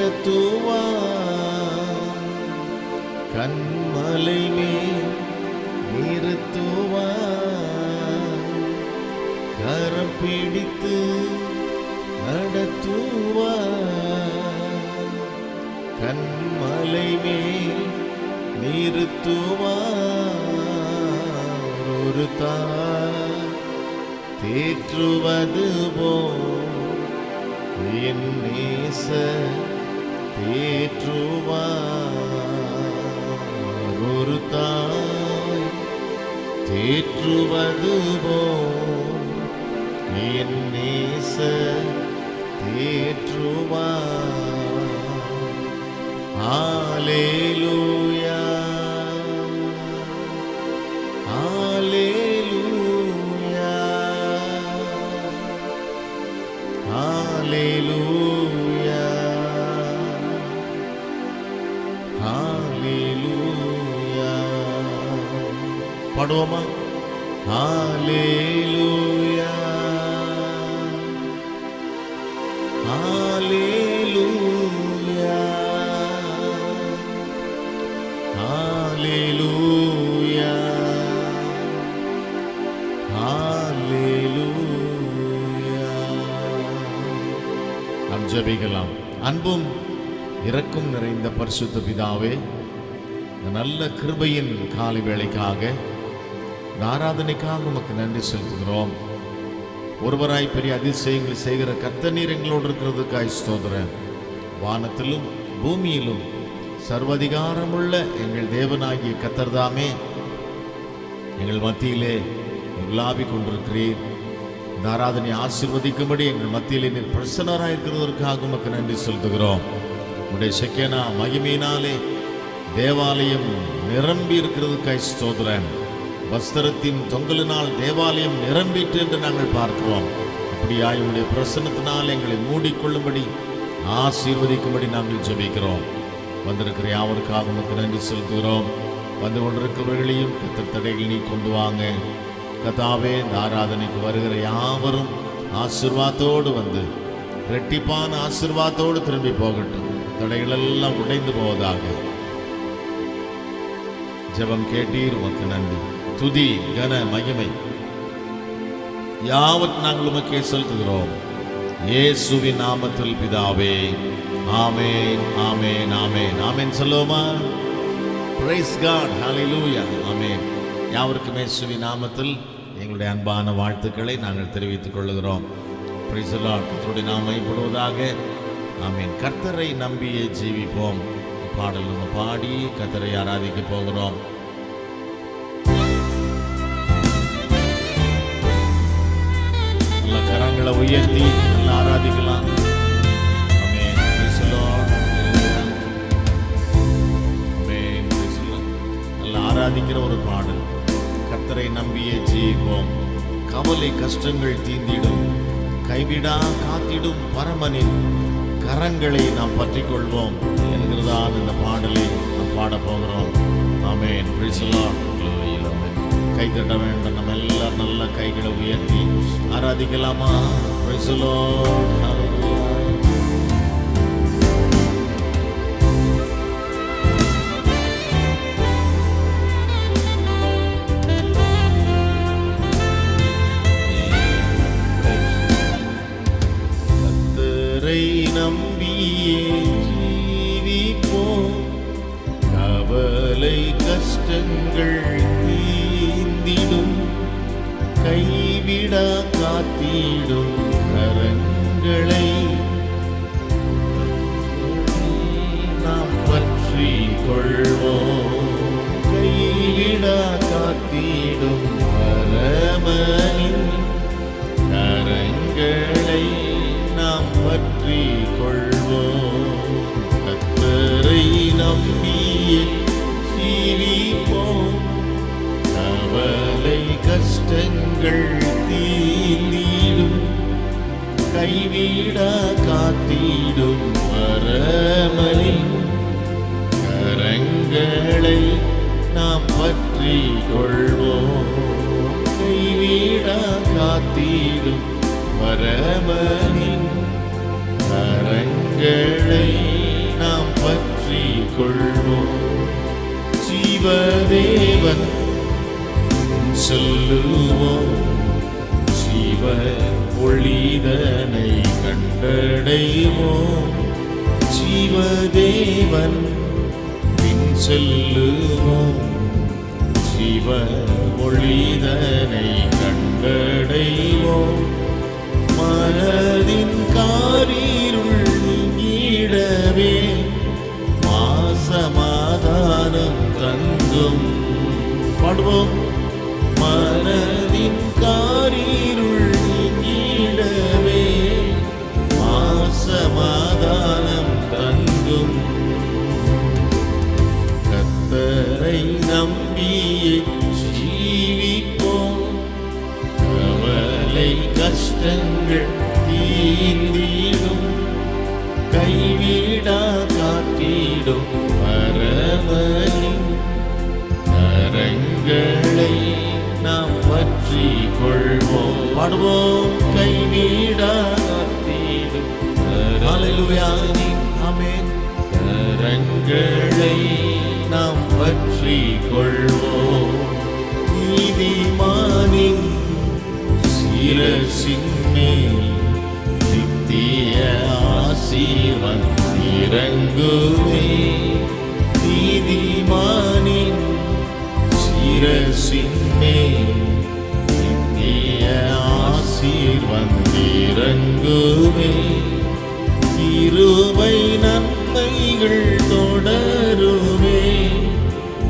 நடத்துவார், கன்மலை மேல் நிறுத்துவார், கரம் பிடித்து நடத்துவார், கன்மலை மேல் நிறுத்துவார். ஒரு தாய் தேற்றுவது போல் என் நேசர் தேற்றுவார். ஒரு தாய் தேற்றுவது போல் என் நேசர் தேற்றுவார். ஹல்லேலூயா, ஹல்லேலூயா, ஹல்லேலூயா, ஹல்லேலூயா. பாடுவோமா? ஹல்லேலூயா, ஹல்லேலூயா, ஹல்லேலூயா, ஹல்லேலூயா. நாம் ஜெபிக்கலாம். அன்பும் இரக்கம் நிறைந்த பரிசுத்த பிதாவே, இந்த நல்ல கிருபையின் காலை வேளைக்காக, இந்த ஆராதனைக்காக உமக்கு நன்றி செலுத்துகிறோம். ஒருவராய் பெரிய அதிசயங்களை செய்கிற கர்த்தர் நீர் எங்களோடு இருக்கிறதுக்காய் ஸ்தோத்திரம். வானத்திலும் பூமியிலும் சர்வதிகாரமுள்ள எங்கள் தேவனாகிய கர்த்தர் தாமே எங்கள் மத்தியிலே உலாவிக் கொண்டிருக்கிறீர். இந்த ஆராதனை ஆசீர்வதிக்கும்படி எங்கள் மத்தியிலே நீர் பிரசன்னராக இருக்கிறதற்காக உமக்கு நன்றி செலுத்துகிறோம். உடைய செக்கேனா மகிமையினாலே தேவாலயம் நிரம்பி இருக்கிறதுக்காய் ஸ்தோத்திரம். வஸ்திரத்தின் தொங்கலினால் தேவாலயம் நிரம்பிட்டு என்று நாங்கள் பார்க்கிறோம். அப்படியாய் உடைய பிரசன்னத்தினால் எங்களை மூடிக்கொள்ளும்படி ஆசீர்வதிக்கும்படி நாங்கள் ஜெபிக்கிறோம். வந்திருக்கிற யாவருக்காக உமக்கு நன்றி செலுத்துகிறோம். வந்து கொண்டிருக்கிறவர்களையும் கர்த்தர் தடைகள் நீ கொண்டு வாங்க. கர்த்தாவே, இந்த ஆராதனைக்கு வருகிற யாவரும் ஆசீர்வாதத்தோடு வந்து இரட்டிப்பான ஆசீர்வாதத்தோடு திரும்பி போகட்டும். தடைகள் எல்லாம் உடைந்து போவதாக. ஜெபம் கேட்டீர், உமக்கு நன்றி. துதி கன மகிமை யாவற்றை நாங்கள் உமக்கே செலுத்துகிறோம். இயேசுவின் நாமத்தில் பிதாவே, ஆமென், ஆமென், ஆமென், ஆமென். சொல்லுவோமா? பிரைஸ் காட், ஹல்லேலூயா, ஆமென். யாவருக்கும் இயேசுவின் நாமத்தில் எங்களுடைய அன்பான வாழ்த்துக்களை நாங்கள் தெரிவித்துக் கொள்கிறோம். Price the Lord. கர்த்தருடைய நாமம் மகிமைப்படுவதாக. ஆமென். கர்த்தரை நம்பியே ஜீவிப்போம். பாடல் நம்ம பாடி கர்த்தரை ஆராதிக்க போகிறோம். நல்ல கரங்களை உயர்த்தி நல்ல ஆராதிக்கலாம். Amen. Praise the Lord. Amen. Praise the Lord. நல்ல ஆராதிக்கிற ஒரு பாடல். கர்த்தரை நம்பியே ஜீவிப்போம். கவலை கஷ்டங்கள் தீந்திடும், கைவிடா காத்திடும் பரமனின் கரங்களை நாம் பற்றி கொள்வோம் என்கிறதான் இந்த பாடலை நாம் பாட போகிறோம். ஆமென். Praise the Lord. ஆமென். கை தட்ட வேண்டும். நம்ம எல்லாம் நல்ல கைகளை உயர்த்தி ஆராதிக்கலாமா? Price the Lord. ஹல்லேலூயா. நம்பியே ஜீவிப்போம். கவலை கஷ்டங்கள் தீந்திடும், கைவிடா காத்திடும் கரங்களை நாம் பற்றி கொள்வோம். கைவிடா காத்திடும் பரமனின் கரங்களை நாம் பற்றி கொள்வோம். கர்த்தரை நம்பியே ஜீவிப்போம். கவலை கஷ்டங்கள் தீந்திடும், கைவிடா காத்திடும் பரமனின் கரங்களை நாம் பற்றி கொள்வோம். கைவிடா காத்திடும் பரமனின் கரங்களை கொள்வோம். ஜீவதேவன் சொல்லுவோம், ஜீவ ஒளிதனை கண்டடைவோம். ஜீவதேவன் பின் செல்லுவோம், ஜீவ ஒளிதனை கண்டடைவோம். மனதின் காரிருள் நீங்கிடவே சமாதானம் தங்கும். பாடுவோம். மனதின் காரிருள் நீங்கிடவே சமாதானம் தங்கும். கர்த்தரை நம்பியே ஜீவிப்போம், கவலை கஷ்டங்கள் தீர்ந்திடும், கைவிடா காத்திடும் பரமனின் கரங்களை நாம் பற்றி கொள்வோம். பாடுவோம். கைவிடா காத்திடும் ஹல்லேலூயா ஆமென் கரங்களை நாம் பற்றி கொள்வோம். நீதிமானின் சிரசின் மேல் நித்திய ஆசீர்வாதம் இறங்குமே. நீதிமானின் சிரசின் மேல் நித்திய ஆசீர்வாதம் இறங்குமே. கிருபை நன்மைகள் தொடருமே,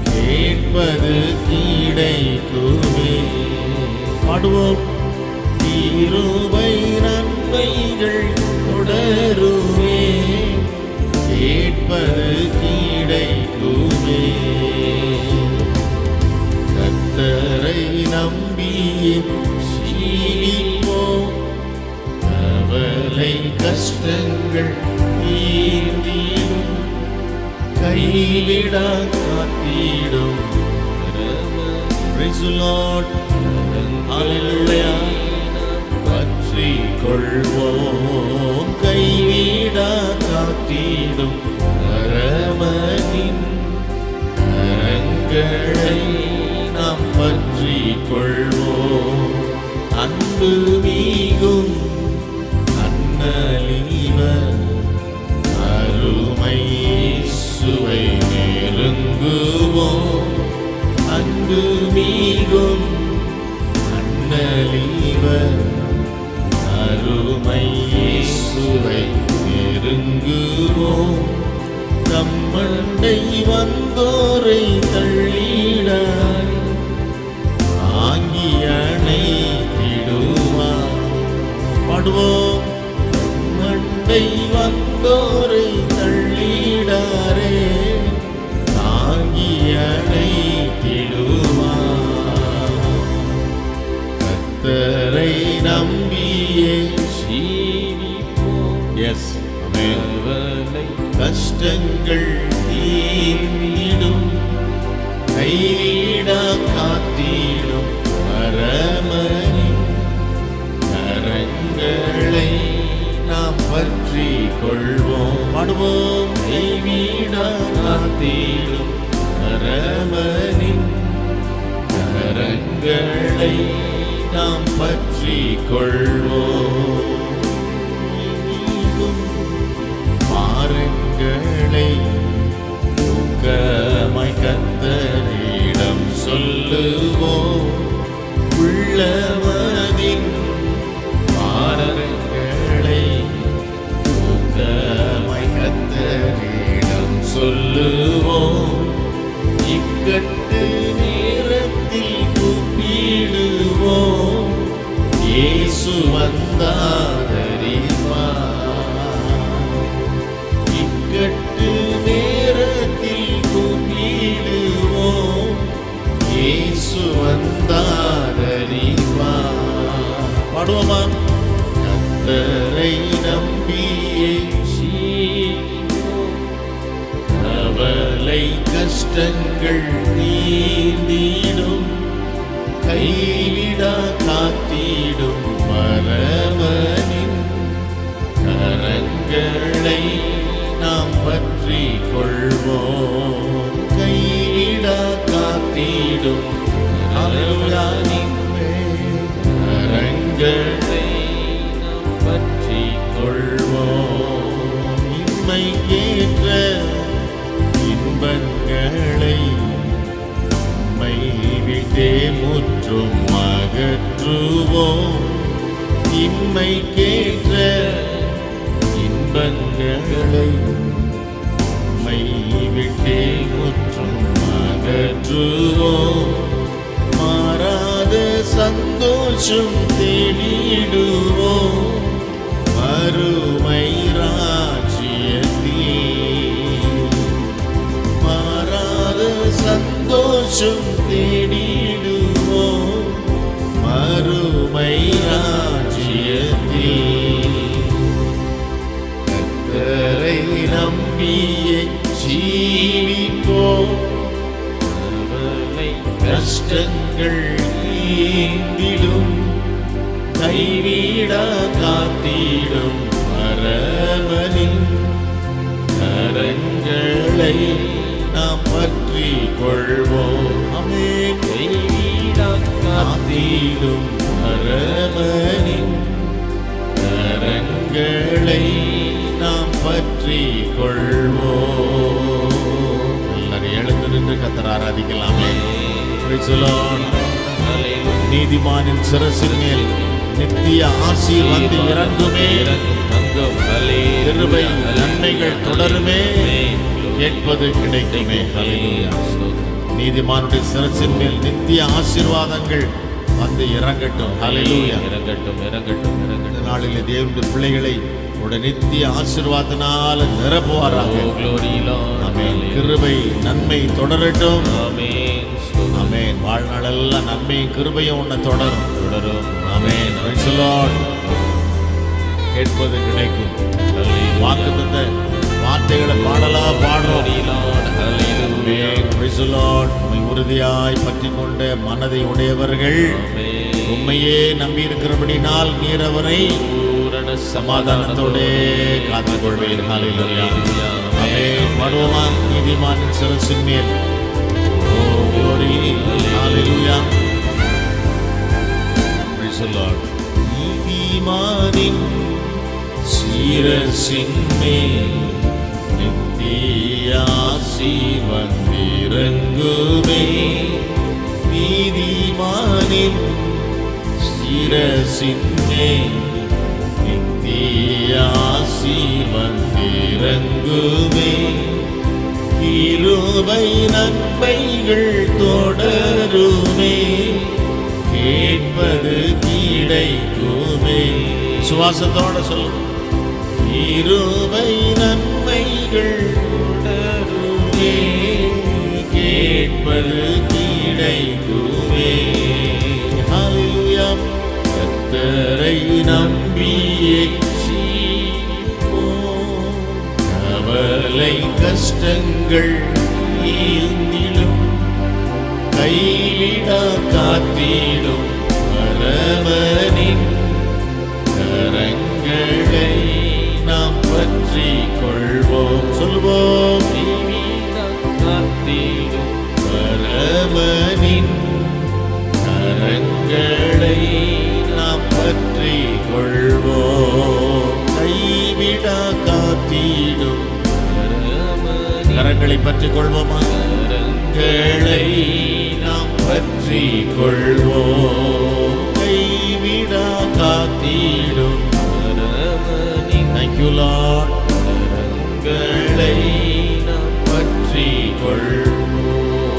கேட்பது கிடைக்குமே. பாடுவோம். கிருபை நன்மைகள் தொடருமே, கேட்பது கிடைக்குமே. கர்த்தரை நம்பியே ஜீவிப்போம், கவலை கஷ்டங்கள் தீர்ந்திடும், கைவிடா காத்திடும். Praise the Lord. Hallelujah. பற்றி கொள்வோம், கைவிடா காத்திடும் பரமனின் கரங்களை நாம் பற்றி கொள்வோம். அன்பு மீகும் அன்னலீவர் அருமை இயேசுவை நெருங்குவோம். அன்பு மீகும் அன்னலீவர் அருமை இயேசுவை நெருங்குவோம். தம்மண்டை வந்தோரை தள்ளிடாய் ஆங்கி அணைத்திடுவார். பாடுவோம். மண்டை வந்தோரை தள்ளிடாரே ஆங்கி அணைத்திடுவார். கர்த்தரை நம்பியே ஜீவிப்போம். எஸ் கவலை கஷ்டங்கள் தீர்ந்திடும், கைவிடா காத்திடும் பரமனின் கரங்களை நாம் பற்றி கொள்வோம். பாடுவோம். கைவிடா காத்திடும் பரமனின் கரங்களை நாம் பற்றி கொள்வோம். பாருங்களை ஊக்கமாய் கர்த்தரிடம் சொல்லுவோம். உள்ளவனின் பாருங்களை ஊக்கமாய் கர்த்தரிடம் சொல்லுவோம். இக்கட்டு நேரத்தில் கூப்பிடுவோம், இயேசு வந்தாதறிவார். இக்கட்டு நேரத்தில் கூப்பிடுவோம், இயேசு வந்தாதறிவார். பாடுவோமா. கர்த்தரை நம்பியே ஜீவிப்போம், கவலை கஷ்டங்கள் தீர்ந்திடும், கைவிடா காத்திடும் பரமனின் கரங்களை நாம் பற்றி கொள்வோம். கைவிட காத்திடும் கரங்களை நாம் பற்றி கொள்வோம். இன்மைக்கேற்ற இன்பங்களை உம்மை விட்டே முற்றும் அகற்றுவோம். இன்மைக்கேற்ற இன்பங்களை உம்மை விட்டே முற்றும் அகற்றுவோம். மாறாத சந்தோஷம் தேடிடுவோம் மறுமை ராஜ்யத்தில். மாறாத சந்தோஷம் தேடிடுவோம் மறுமை ராஜ்யத்தில். கர்த்தரை நம்பியே ஜீவிப்போம். கஷ்டங்கள் நீங்கிடும். கைவிட காத்திடும் பரமனின் கரங்களை நாம் பற்றி கொள்வோம். ஆமென். கைவிட காத்திடும் பரமனின் கரங்களை நாம் பற்றி கொள்வோம். எல்லாரும் எழுந்து நின்று கர்த்தரை ஆராதிக்கலாமே. நீதிமானின் சிரசின் மேல் நித்திய ஆசீர்வாதம் இறங்குமே. கிருபை நன்மைகள் தொடருமே. கேட்பது கிடைக்குமே. நீதிமானுடைய சிரசின் மேல் நித்திய ஆசீர்வாதங்கள் வந்து இறங்கட்டும். ஹல்லேலூயா. இறங்கட்டும், இறங்கட்டும், இறங்கட்டும். நாளிலே தேவனுடைய பிள்ளைகளை நித்திய ஆசீர்வாதத்தினால நிரப்புவாராக. ஆமென். கிருபை நன்மை தொடரட்டும். ஆமென். வாழ்நாளெல்லாம் நன்மையும் கிருபையும் உன்னை தொடரும். ஆமென். Praise the Lord. கேட்பது கிடைக்கும். வாக்குத்தத்த வார்த்தைகளை பாடலா பாடுறோம். Praise the Lord. உம்மை உறுதியாய் பற்றி கொண்ட மனதை உடையவர்கள் உம்மையே நம்பி இருக்கிறபடினால் நீர் அவரை சமாதானத்தோட காத்துக் கொள்வீர். ஹல்லேலூயா. ஆமென். பாடுவோமா? நீதிமானின் சிரசின் மேல். நீதிமானின் சிரசின் மேல் நித்திய ஆசீர்வாதம் இறங்குமே. நீதிமானின் சிரசின் மேல் நித்திய ஆசீர்வாதம் இறங்குமே. கிருபை நன்மைகள் தொடருமே. கேட்பது கிடைக்குமே. சுவாசத்தோட சொல்லுங்க. கிருபை நன்மைகள் தொடருமே. கேட்பது கிடைக்குமே. ஹல்லேலூயா. கர்த்தரை நம்பியே கவலை கஷ்டங்கள் நீங்கிடும். கைவிட காத்திடும் பரமனின் கரங்களை நாம் பற்றி கொள்வோம். சொல்வோம். கைவிட காத்திடும் பரமனின் கரங்களை நாம் பற்றி கொள்வோம். கைவிட காத்திடும் கரங்களை பற்றி கொள்வோமா? கரங்களை நாம் பற்றி கொள்வோம். கைவிட காத்திடும். Thank you Lord. கரங்களை நாம் பற்றி கொள்வோம்.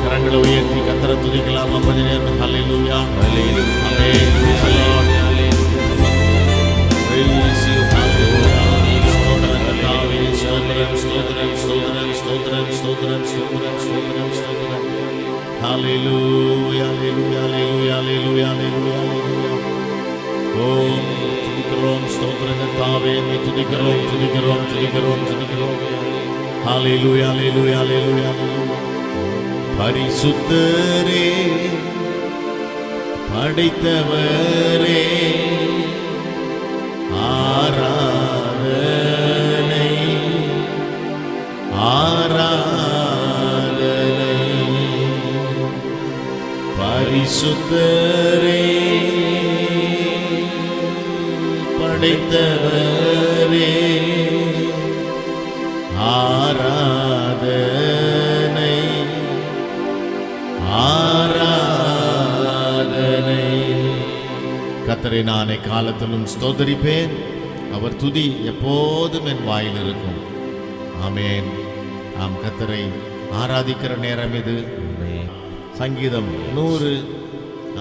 கரங்களை உயர்த்தி கர்த்தரை துதிக்கலாமா? கொஞ்ச நேரம். ஹல்லேலூயா. ஹல்லேலூயா. ஆமென். Praise the Lord. Praise you. Hallelujah. ஸ்தோத்திரம், ஸ்தோத்திரம், ஸ்தோத்திரம், ஸ்தோத்திரம், ஸ்தோத்திரம், ஸ்தோத்திரம், ஸ்தோத்திரம், ஸ்தோத்திரம். ஹல்லேலூயா, ஹல்லேலூயா, ஹல்லேலூயா, ஹல்லேலூயா, ஹல்லேலூயா, ஹல்லேலூயா. ஓம் துதிக்கிறோம். ஸ்தோத்திரம் கர்த்தாவே, உம்மை துதிக்கிறோம், துதிக்கிறோம், துதிக்கிறோம், துதிக்கிறோம். ஹல்லேலூயா, ஹல்லேலூயா, ஹல்லேலூயா, ஹல்லேலூயா. பரிசுத்தரே, படைத்தவரே, ஆராதனை ஆராதனை. பரிசுத்தரே, படைத்தவரே, ஆராதனை ஆராதனை. கர்த்தரை நானே காலத்திலும் ஸ்தோத்தரிப்பேன், அவர் துதி எப்போதும் என் வாயில் இருக்கும். ஆமென். நாம் கர்த்தரை ஆராதிக்கிற நேரம் இது. சங்கீதம் 100.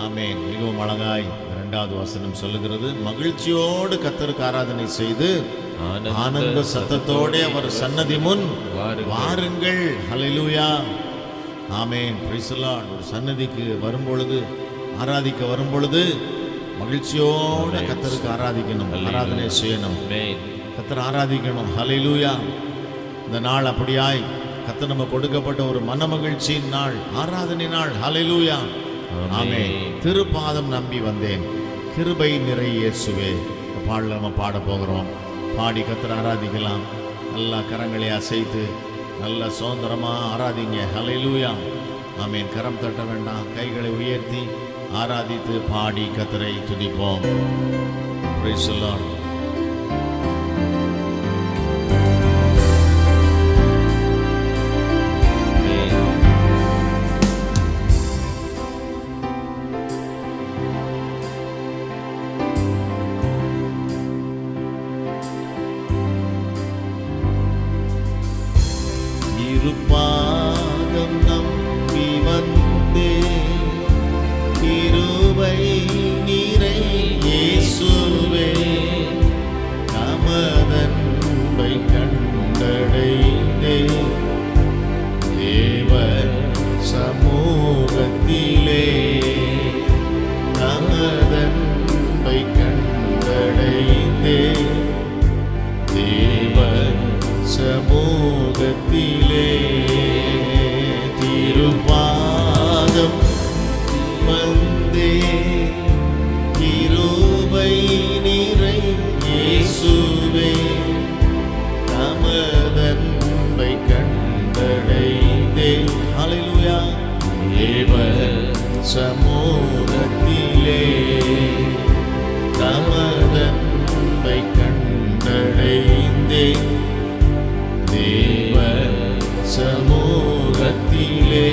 ஆமென். மிகவும் அழகாய் 2வது வசனம் சொல்லுகிறது, மகிழ்ச்சியோடு கர்த்தருக்கு ஆராதனை செய்து ஆனந்த சத்தத்தோடு அவர் சன்னதி முன் வாருங்கள். Hallelujah. Amen. Praise the Lord. ஒரு சன்னதிக்கு வரும்பொழுது, ஆராதிக்க வரும்பொழுது மகிழ்ச்சியோடு கர்த்தருக்கு ஆராதிக்கணும், ஆராதனை செய்யணும், கர்த்தர் ஆராதிக்கணும். ஹல்லேலூயா. இந்த நாள் அப்படியாய் கர்த்தர் நம்ம கொடுக்கப்பட்ட ஒரு மன மகிழ்ச்சியின் நாள், ஆராதனை நாள். ஹல்லேலூயா. ஆமென். திருப்பாதம் நம்பி வந்தேன், கிருபை நிறை இயேசுவே. பாடல நம்ம பாட போகிறோம். பாடி கர்த்தர் ஆராதிக்கலாம். நல்லா கரங்களை அசைத்து நல்ல சுதந்திரமாக ஆராதிங்க. ஹல்லேலூயா. ஆமென். கரம் தட்ட வேண்டாம், கைகளை உயர்த்தி ஆராதித்து பாடி கர்த்தரை துதிப்போம். Price the Lord. பாதம் நம்பி வந்தே, கிருபை நிறை இயேசுவே, தமதன்பை கண்டடைந்தே, தேவ சமூகத்திலே தமதன்பை கண்டடைந்தே, தேவ சமூகத்திலே திருப்பாதம் வந்தே, கிருபை நிறை இயேசுவே, தமதன்பை கண்டடைந்தே. ஹல்லேலூயா. தேவ சமூகத்திலே தமதன்பை கண்டடைந்தே, தேவ சமூகத்திலே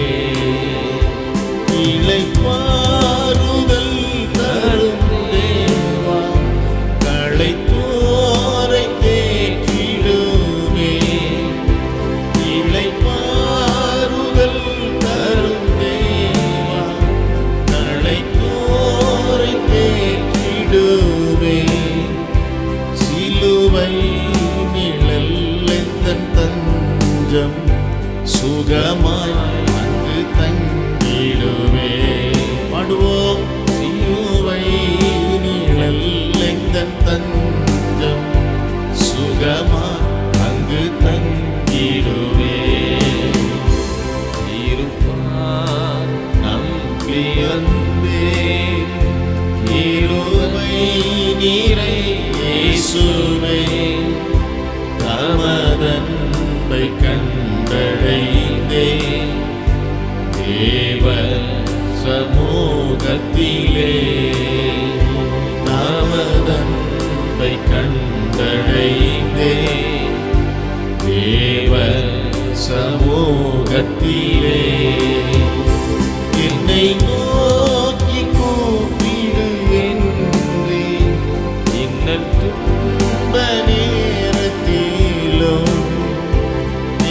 இளைப்பாறுதல் தரும் தேவா, களைத்தோரை தேற்றிடுமே. இளைப்பாறுதல் தரும் தேவா, களைத்தோரை தேற்றிடுமே. சிலுவை நிழல் எந்தன் தஞ்சம், சுகமாய் அங்கு தங்கிடுவே. பாடுவோம். சிலுவை நிழல் எந்தன் தஞ்சம், சுகமாய் அங்கு தங்கிடுவே. இருப்பார் நம்பி வந்தே, கிருபை நிறை இயேசுவே, தமதன்பை கண்டடைந்தே, தேவ சமூகத்திலே தமதன்பை கண்டடைந்தே, தேவ சமூகத்திலே என்னை நோக்கி கூப்பிடு என்றே, இன்னல் துன்ப நேரத்திலும்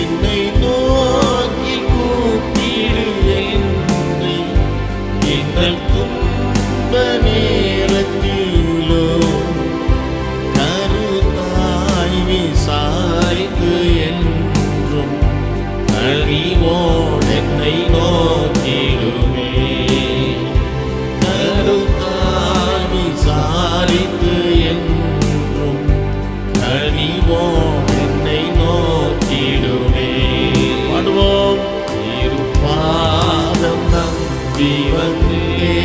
என்னை நோக்கி கூப்பிடு என்றே, இன்னல் துன்ப நேரத்திலும் கருத்தாய் விசாரித்து என்றும் கனிவோடு என்னை நோக்கிடுமே. கருத்தாய் விசாரித்து என்றும் கனிவோடு என்னை நோக்கிடுமே. பாடுவோம். இருப்பாதம் நம்பி வந்தே,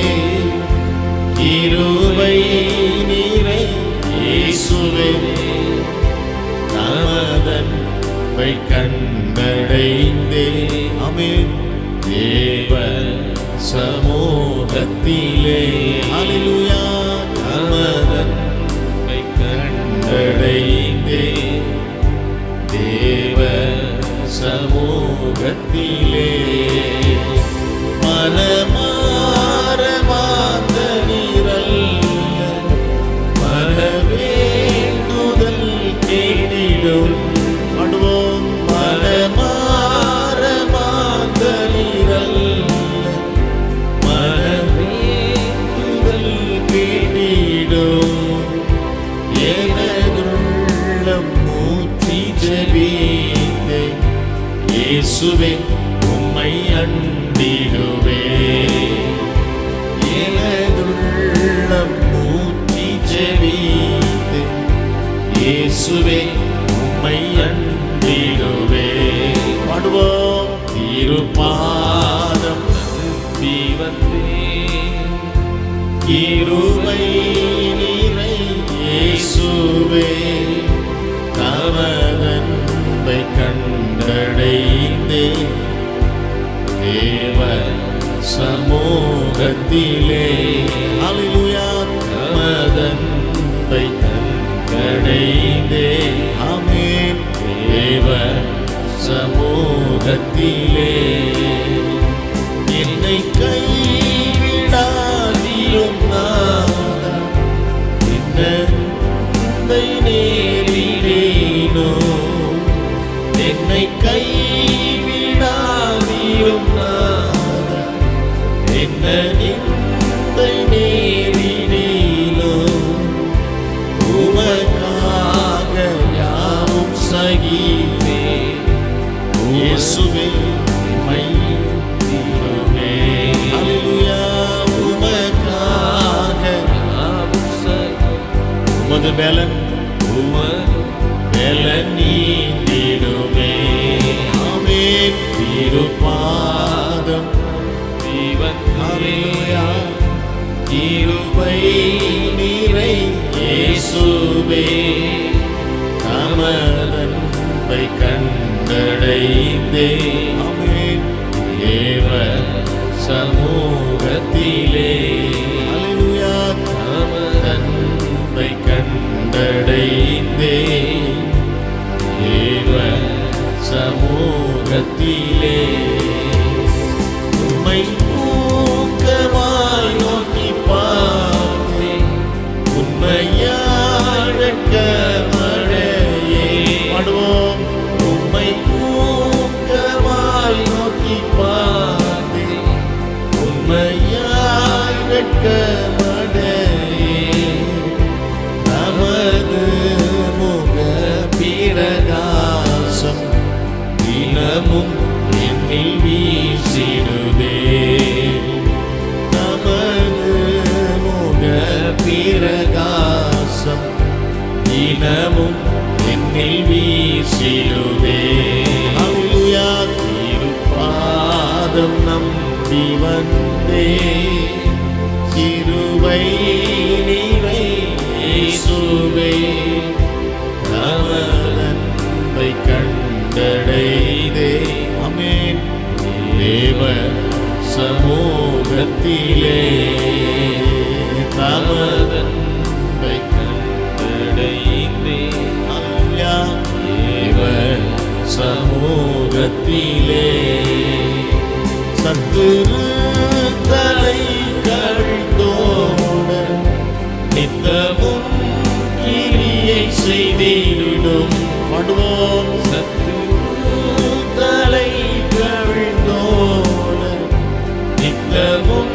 கிருபை நிறை இயேசுவே, தமதன்பை கண்டடைந்தே, கண்டடைந்தே ஆமென் தேவ சமூகத்திலே ஹல்லேலூயா தமதன்மை கண்டடைந்தே தேவ சமூகத்திலே மனமார மாந்தனிரல்ல மனவேண்டுதல் கேட்டிடும் பாடுவோம் மனமார மாந்தனிரல்ல மனவேண்டுதல் கேட்டிடும் எனதுள்ளம் மூச்சி ஜெபித்தே இயேசுவே உம்மை அண்டிடுவே எனதுள்ளம் மூச்சி ஜெபித்தே இயேசுவே உம்மை அண்டிடுவே பாடுவோம் திருப்பாதம் நம்பி வந்தேன் கிருபை நிறை இயேசுவே தமதன்பை கண்டடைந்தே தேவ சமூகத்திலே ஹல்லேலூயா தமதன்பை கண்டடைந்தே ஆமென் தேவ சமூகத்திலே என்னை கைவிடாதீரும் நாதா என்னை நேரிடேனோ என்னை கைவிடாதீரும் நாதா என்ன நிந்தை நேரிடேனோ உமக்காக யாவும் சகித்தே இயேசுவே உம்மை அண்டிடுவே ஹல்லேலூயா உமக்காக யாவும் சகித்தே உமது பலன் நீந்திடுவே ஆமென் திருப்பாதம் ஹல்லேலூயா கிருபை நிறை இயேசுவே தமதன்பை கண்டடைந்தே ஆமென் தேவ சமூகத்திலே ஹல்லேலூயா தமதன்பை கண்டடைந்தே தேவ சமூகத்திலே உம்மை ஊக்கமாய் நோக்கி பார்த்தேன் உண்மையாய் வெட்கமடையே பாடுவோம் உம்மை ஊக்கமாய் நோக்கி பார்த்தேன் உண்மையாய் வெட்கமடையே நமது முக பிரகாசம் தினமும் என்னில் வீசிடுதே நமது முக பிரகாசம் தினமும் என்னில் வீசிடுதே ஹல்லேலூயா திருப்பாதம் நம்பி வந்தே கிருபை நிறை இயேசுவே தமதன்பை கண்டடைந்தே ஆமென் தேவ சமூகத்திலே தமதன்பை கண்டடைந்தே ஹல்லேலூயா தேவ சமூகத்திலே சத்துரு தலைகள் தோட நித்தமும் கிரியை செய்திடும் பாடுவோம் சத்துரு தலைகள் தோட நித்தமும்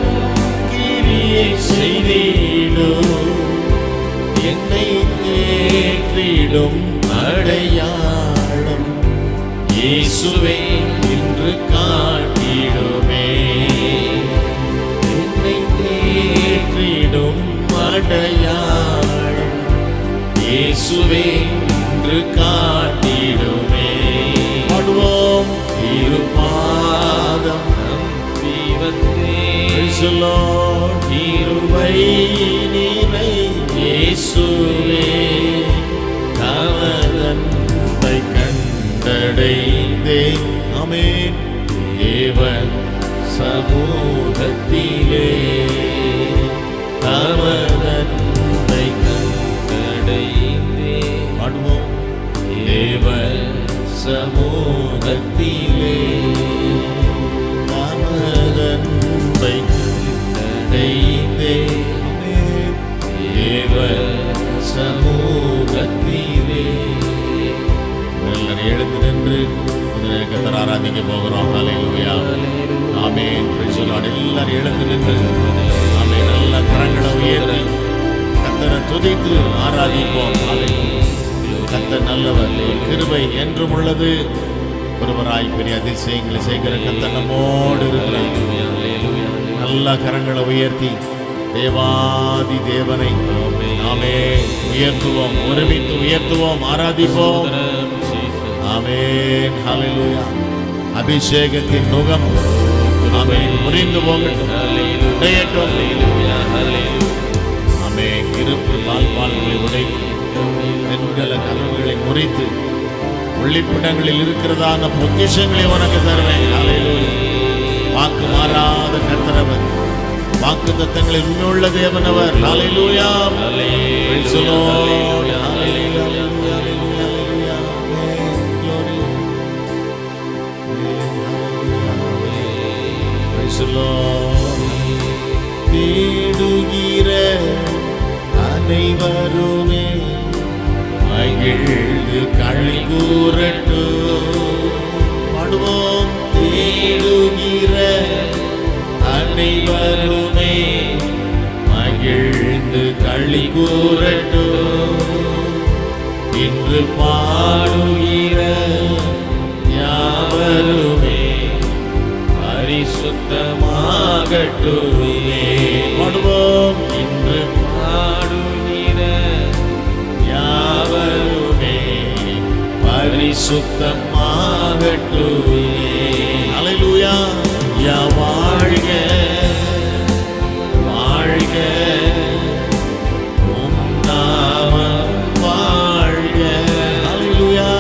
கிரியை செய்திடும் என்னை தேற்றிடும் அடையாளம் இயேசுவே இன்று காட்டிடுமே என்னை தேற்றிடும் அடையாளம் இயேசுவே இன்று காட்டிடுமே பாடுவோம் திருப்பாதம் நம்பி வந்தேன் கிருபை நிறை இயேசுவே தமதன்பை கண்டடைந்தே ஆமென். தேவ சமூகத்திலே தமதன்மை கண்டடைந்தே. பாடுவோம். தேவ சமூகத்திலே தமதன்மை கண்டடைந்தே. தேவ சமூகத்திலே. எல்லாரும் எழுந்து நின்று கர்த்தரை ஆராதிக்க போகிறோம். ஹல்லேலூயா, ஆமென். Praise the Lord. எல்லாரும் எழுந்து நின்று ஆமென். நல்ல கரங்களை உயர்த்தி கர்த்தரை துதித்து ஆராதிப்போம். கர்த்தர் நல்லவர், கிருபை என்றும் உள்ளது. ஒருவராய் பெரிய அதிசயங்களை செய்கிற கர்த்தர் நம்மோடு இருக்கிறார். நல்ல கரங்களை உயர்த்தி தேவாதி தேவனை நாமே உயர்த்துவோம், ஒருமித்து உயர்த்துவோம், ஆராதிப்போம். ஆமென். ஹல்லேலூயா. அபிஷேகத்தின் நுகம் ஆமென் முறிந்து போகட்டும். ஆமென். கிருப்பு தாழ்பால்களை உடைத்து வெண்கல கதவுகளை முறித்து உள்ளிப்பிடங்களில் இருக்கிறதான பொக்கிஷங்களை உனக்கு தருவேன். ஹல்லேலூயா. வாக்கு மாறாத கர்த்தரவர், வாக்கு தத்தங்களில் உண்மையுள்ள தேவனவர். Hallelujah. Praise the Lord. Hallelujah. Praise the Lord. தேடுகிற அனைவருமே மகிழ்ந்து களி கூறட்டும். பாடுவோம். தேடுகிற அனைவருமே மகிழ்ந்து களி கூறட்டும். இன்று பாடுகிற யாவருமே பரிசுத்தமாகட்டுமே. பாடுவோம். இன்று பாடுகிற யாவருமே பரிசுத்தமாகட்டுமே. ஹல்லேலூயா. யா வாழ்க வாழ்க உம் நாமம் வாழ்க. ஹல்லேலூயா.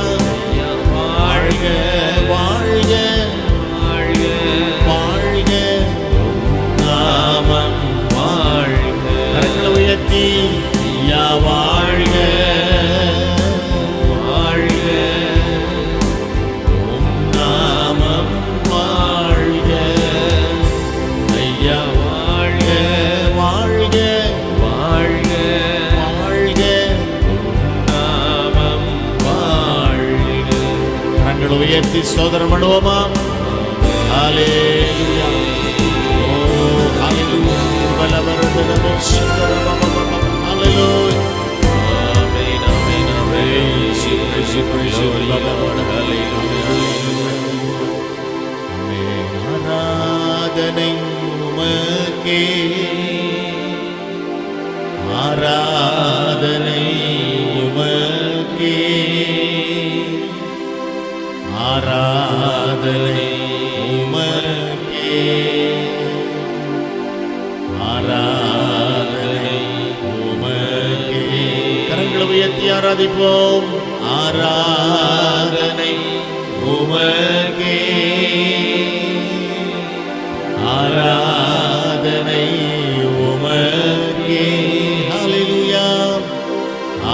வாழ்க வாழ்க வாழ்க வாழ்க உம் நாமம் வாழ்க. கரங்களை உயர்த்தி யா வாழ்க வாழ்க உம் நாமம் வாழ்க. ஐயா வாழ்க வாழ்க வாழ்க வாழ்க உம் நாமம் வாழ்க. கரங்களை உயர்த்தி சோதரம் பண்ணுவோமா? ஹல்லேலூயா. ஓ ஹல்லேலூயா. பலவரதனமோ சுந்தரமமமம. ஹல்லேலூயா. ஆமென் ஆமென் ஆமென். praise you Lord. ஹல்லேலூயா. ஆமென். ஆராதனை உமக்கே, ஆராதனை உமக்கே, ஆராதனை உமக்கே, ஆராதனை உமக்கே. கரங்களை உயர்த்தி ஆராதிப்போம். ஆராதனை உமக்கே, ஆராதனை உமக்கே. ஹல்லேலூயா.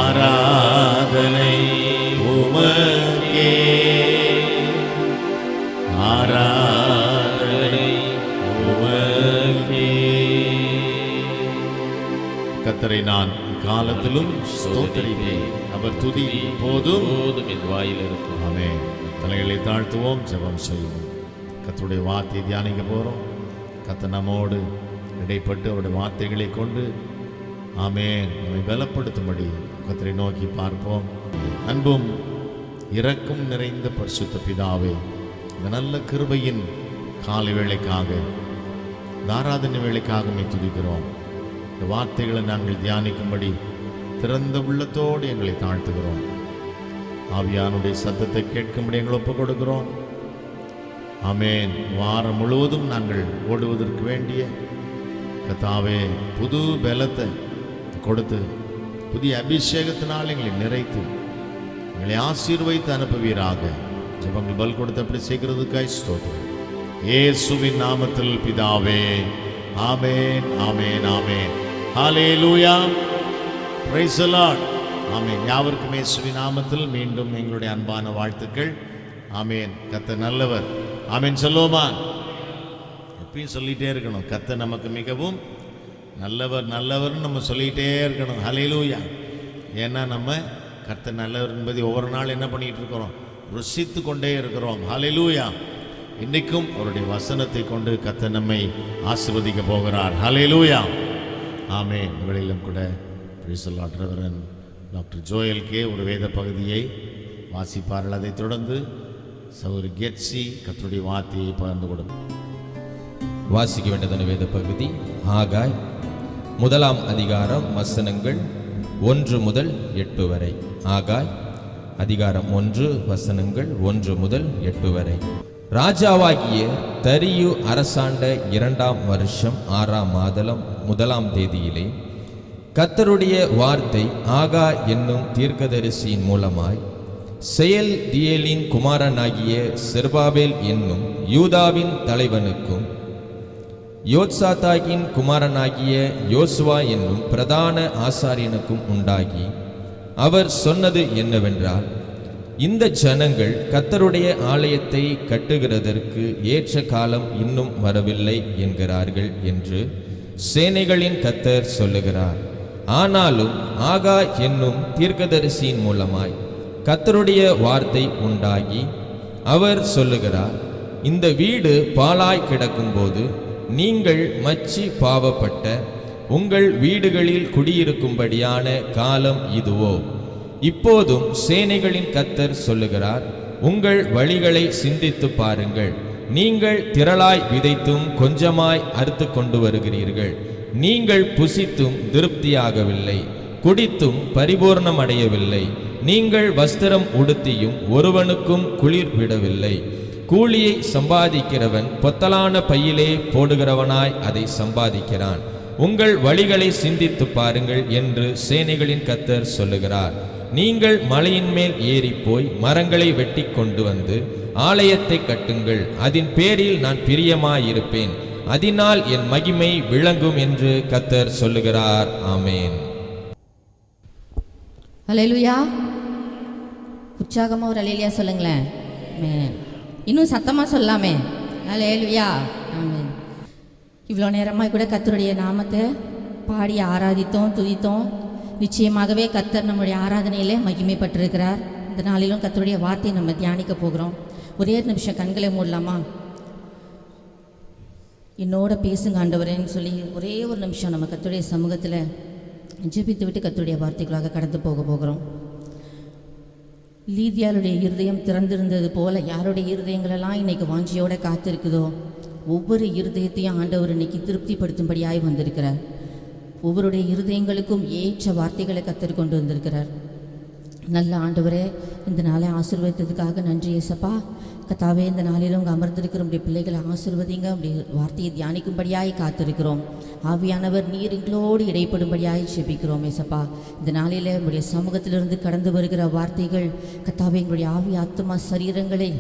ஆராதனை உமக்கே, ஆராதனை உமக்கே. கர்த்தரை நான் காலத்திலும் ஸ்தோத்திரிப்பேன், அவர் துதி போதும் என் வாயில் இருக்கும். ஆமென். தலைகளை தாழ்த்துவோம், ஜெபம் செய்வோம். கர்த்தருடைய வார்த்தையை தியானிக்க போறோம். கர்த்தர் நம்மோடு இடைப்பட்டு அவருடைய வார்த்தைகளை கொண்டு ஆமென் நம்மை பலப்படுத்தும்படி கர்த்தரை நோக்கி பார்ப்போம். அன்பும் இரக்கம் நிறைந்த பரிசுத்த பிதாவே, இந்த நல்ல கிருபையின் காலை வேளைக்காக, இந்த ஆராதனை வேளைக்காக உம்மை துதிக்கிறோம். இந்த வார்த்தைகளை நாங்கள் தியானிக்கும்படி திறந்த உள்ளத்தோடு எங்களை தாழ்த்துகிறோம். ஆவியானுடைய சத்தத்தை கேட்கும்படி எங்களை ஒப்புக் கொடுக்கிறோம். ஆமென். வாரம் முழுவதும் நாங்கள் ஓடுவதற்கு வேண்டிய கர்த்தாவே புது பலத்தை கொடுத்து புதிய அபிஷேகத்தினால் எங்களை நிறைத்து எங்களை ஆசீர்வதித்து அனுப்புவீராக. ஜெபங்கள் பல் கொடுத்து அப்படி செய்கிறதுக்காய் ஸ்தோத்திரம். இயேசுவின் நாமத்தில் பிதாவே, ஆமென், ஆமென், ஆமென். ஹல்லேலூயா, பிரைஸ் தி லார்ட். ஆமென். யாவருக்கும் இயேசுவின் நாமத்தில் மீண்டும் எங்களுடைய அன்பான வாழ்த்துக்கள். ஆமென். கர்த்தர் நல்லவர். ஆமென் சொல்லுவோமா? எப்பயும் சொல்லிகிட்டே இருக்கணும், கர்த்தர் நமக்கு மிகவும் நல்லவர் நல்லவர்னு நம்ம சொல்லிகிட்டே இருக்கணும். ஹல்லேலூயா. ஏன்னா நம்ம கர்த்தர் நல்லவர் என்பதை ஒவ்வொரு நாள் என்ன பண்ணிகிட்டு இருக்கிறோம்? ருசித்து கொண்டே இருக்கிறோம். ஹல்லேலூயா. இன்றைக்கும் அவருடைய வசனத்தை கொண்டு கர்த்தர் நம்மை ஆசீர்வதிக்க போகிறார். ஹல்லேலூயா. ஆமென். இவளிலும் கூட price the Lord reverend doctor Joel K ஒரு வேத பகுதியை வாசிப்பார்கள். அதைத் தொடர்ந்து சகோதரி கெட்சி கர்த்தருடைய வார்த்தையை பகிர்ந்து கொடுக்கும். வாசிக்க வேண்டியதான வேத பகுதி ஆகாய் 1 அதிகாரம் வசனங்கள் 1 முதல் 8 வரை. ஆகாய் அதிகாரம் 1 வசனங்கள் 1 முதல் 8 வரை. ராஜாவாகிய தரியு அரசாண்ட 2ஆம் வருஷம் 6ஆம் மாதம் 1ஆம் தேதியிலே கர்த்தருடைய வார்த்தை ஆகாய் என்னும் தீர்க்கதரிசியின் மூலமாய் செயல்தியேலின் குமாரனாகிய செருபாபேல் என்னும் யூதாவின் தலைவனுக்கும் யோத்சாதாகின் குமாரனாகிய யோசுவா என்னும் பிரதான ஆசாரியனுக்கும் உண்டாகி அவர் சொன்னது என்னவென்றால், இந்த ஜனங்கள் கர்த்தருடைய ஆலயத்தை கட்டுகிறதற்கு ஏற்ற காலம் இன்னும் வரவில்லை என்கிறார்கள் என்று சேனைகளின் கர்த்தர் சொல்லுகிறார். ஆனாலும் ஆகாய் என்னும் தீர்க்கதரிசியின் மூலமாய் கர்த்தருடைய வார்த்தை உண்டாகி அவர் சொல்லுகிறார், இந்த வீடு பாழாய் கிடக்கும்போது நீங்கள் மச்சி பாவப்பட்ட உங்கள் வீடுகளில் குடியிருக்கும்படியான காலம் இதுவோ? இப்போதும் சேனைகளின் கர்த்தர் சொல்லுகிறார், உங்கள் வழிகளை சிந்தித்து பாருங்கள். நீங்கள் திரளாய் விதைத்தும் கொஞ்சமாய் அறுத்து கொண்டு வருகிறீர்கள். நீங்கள் புசித்தும் திருப்தியாகவில்லை, குடித்தும் பரிபூர்ணம் அடையவில்லை. நீங்கள் வஸ்திரம் உடுத்தியும் ஒருவனுக்கும் குளிர் விடவில்லை. கூலியை சம்பாதிக்கிறவன் பொத்தலான பையிலே போடுகிறவனாய் அதை சம்பாதிக்கிறான். உங்கள் வழிகளை சிந்தித்து பாருங்கள் என்று சேனைகளின் கர்த்தர் சொல்லுகிறார். நீங்கள் மலையின் மேல் ஏறி போய் மரங்களை வெட்டி கொண்டு வந்து ஆலயத்தை கட்டுங்கள். அதன் பேரில் நான் பிரியமாயிருப்பேன். அதனால் என் மகிமை விளங்கும் என்று கர்த்தர் சொல்லுகிறார். ஆமென். ஹல்லேலூயா. உற்சாகமாக ஒரு ஹல்லேலூயா சொல்லுங்களேன். ஆமென். இன்னும் சத்தமாக சொல்லாமே. ஹல்லேலூயா. ஆமென். இவ்வளோ நேரமாக கூட கர்த்தருடைய நாமத்தை பாடி ஆராதித்தோம், துதித்தோம். நிச்சயமாகவே கர்த்தர் நம்முடைய ஆராதனையிலே மகிமைப்பட்டிருக்கிறார். இந்த நாளிலும் கர்த்தருடைய வார்த்தையை நம்ம தியானிக்க போகிறோம். ஒரே நிமிஷம் கண்களை மூடலாமா? என்னோட பேசுங்க ஆண்டவரேன்னு சொல்லி ஒரே ஒரு நிமிஷம் நம்ம கர்த்தருடைய சமூகத்தில் ஜெபித்து விட்டு கர்த்தருடைய வார்த்தைகளாக கடந்து போகிறோம். லீதியாளுடைய இருதயம் திறந்திருந்தது போல யாருடைய இருதயங்களெல்லாம் இன்னைக்கு வாஞ்சியோட காத்திருக்குதோ ஒவ்வொரு இருதயத்தையும் ஆண்டவர் இன்னைக்கு திருப்திப்படுத்தும்படியாய் வந்திருக்கிறார். ஒவ்வொருடைய இருதயங்களுக்கும் ஏற்ற வார்த்தைகளை கர்த்தர் கொண்டு வந்திருக்கிறார். நல்ல ஆண்டவரே, இந்த நாளை ஆசீர்வதித்ததுக்காக நன்றி ஏசப்பா. கர்த்தாவே, இந்த நாளிலும் உங்கள் அமர்ந்திருக்கிற நம்முடைய பிள்ளைகளை ஆசீர்வதிங்க. நம்முடைய வார்த்தையை தியானிக்கும்படியாய் காத்திருக்கிறோம். ஆவியானவர் நீர் எங்களோடு இடைப்படும்படியாய் ஜெபிக்கிறோம் ஏசப்பா. இந்த நாளில் நம்முடைய சமூகத்திலிருந்து கடந்து வருகிற வார்த்தைகள் கர்த்தாவே எங்களுடைய ஆவி ஆத்துமா சரீரங்களை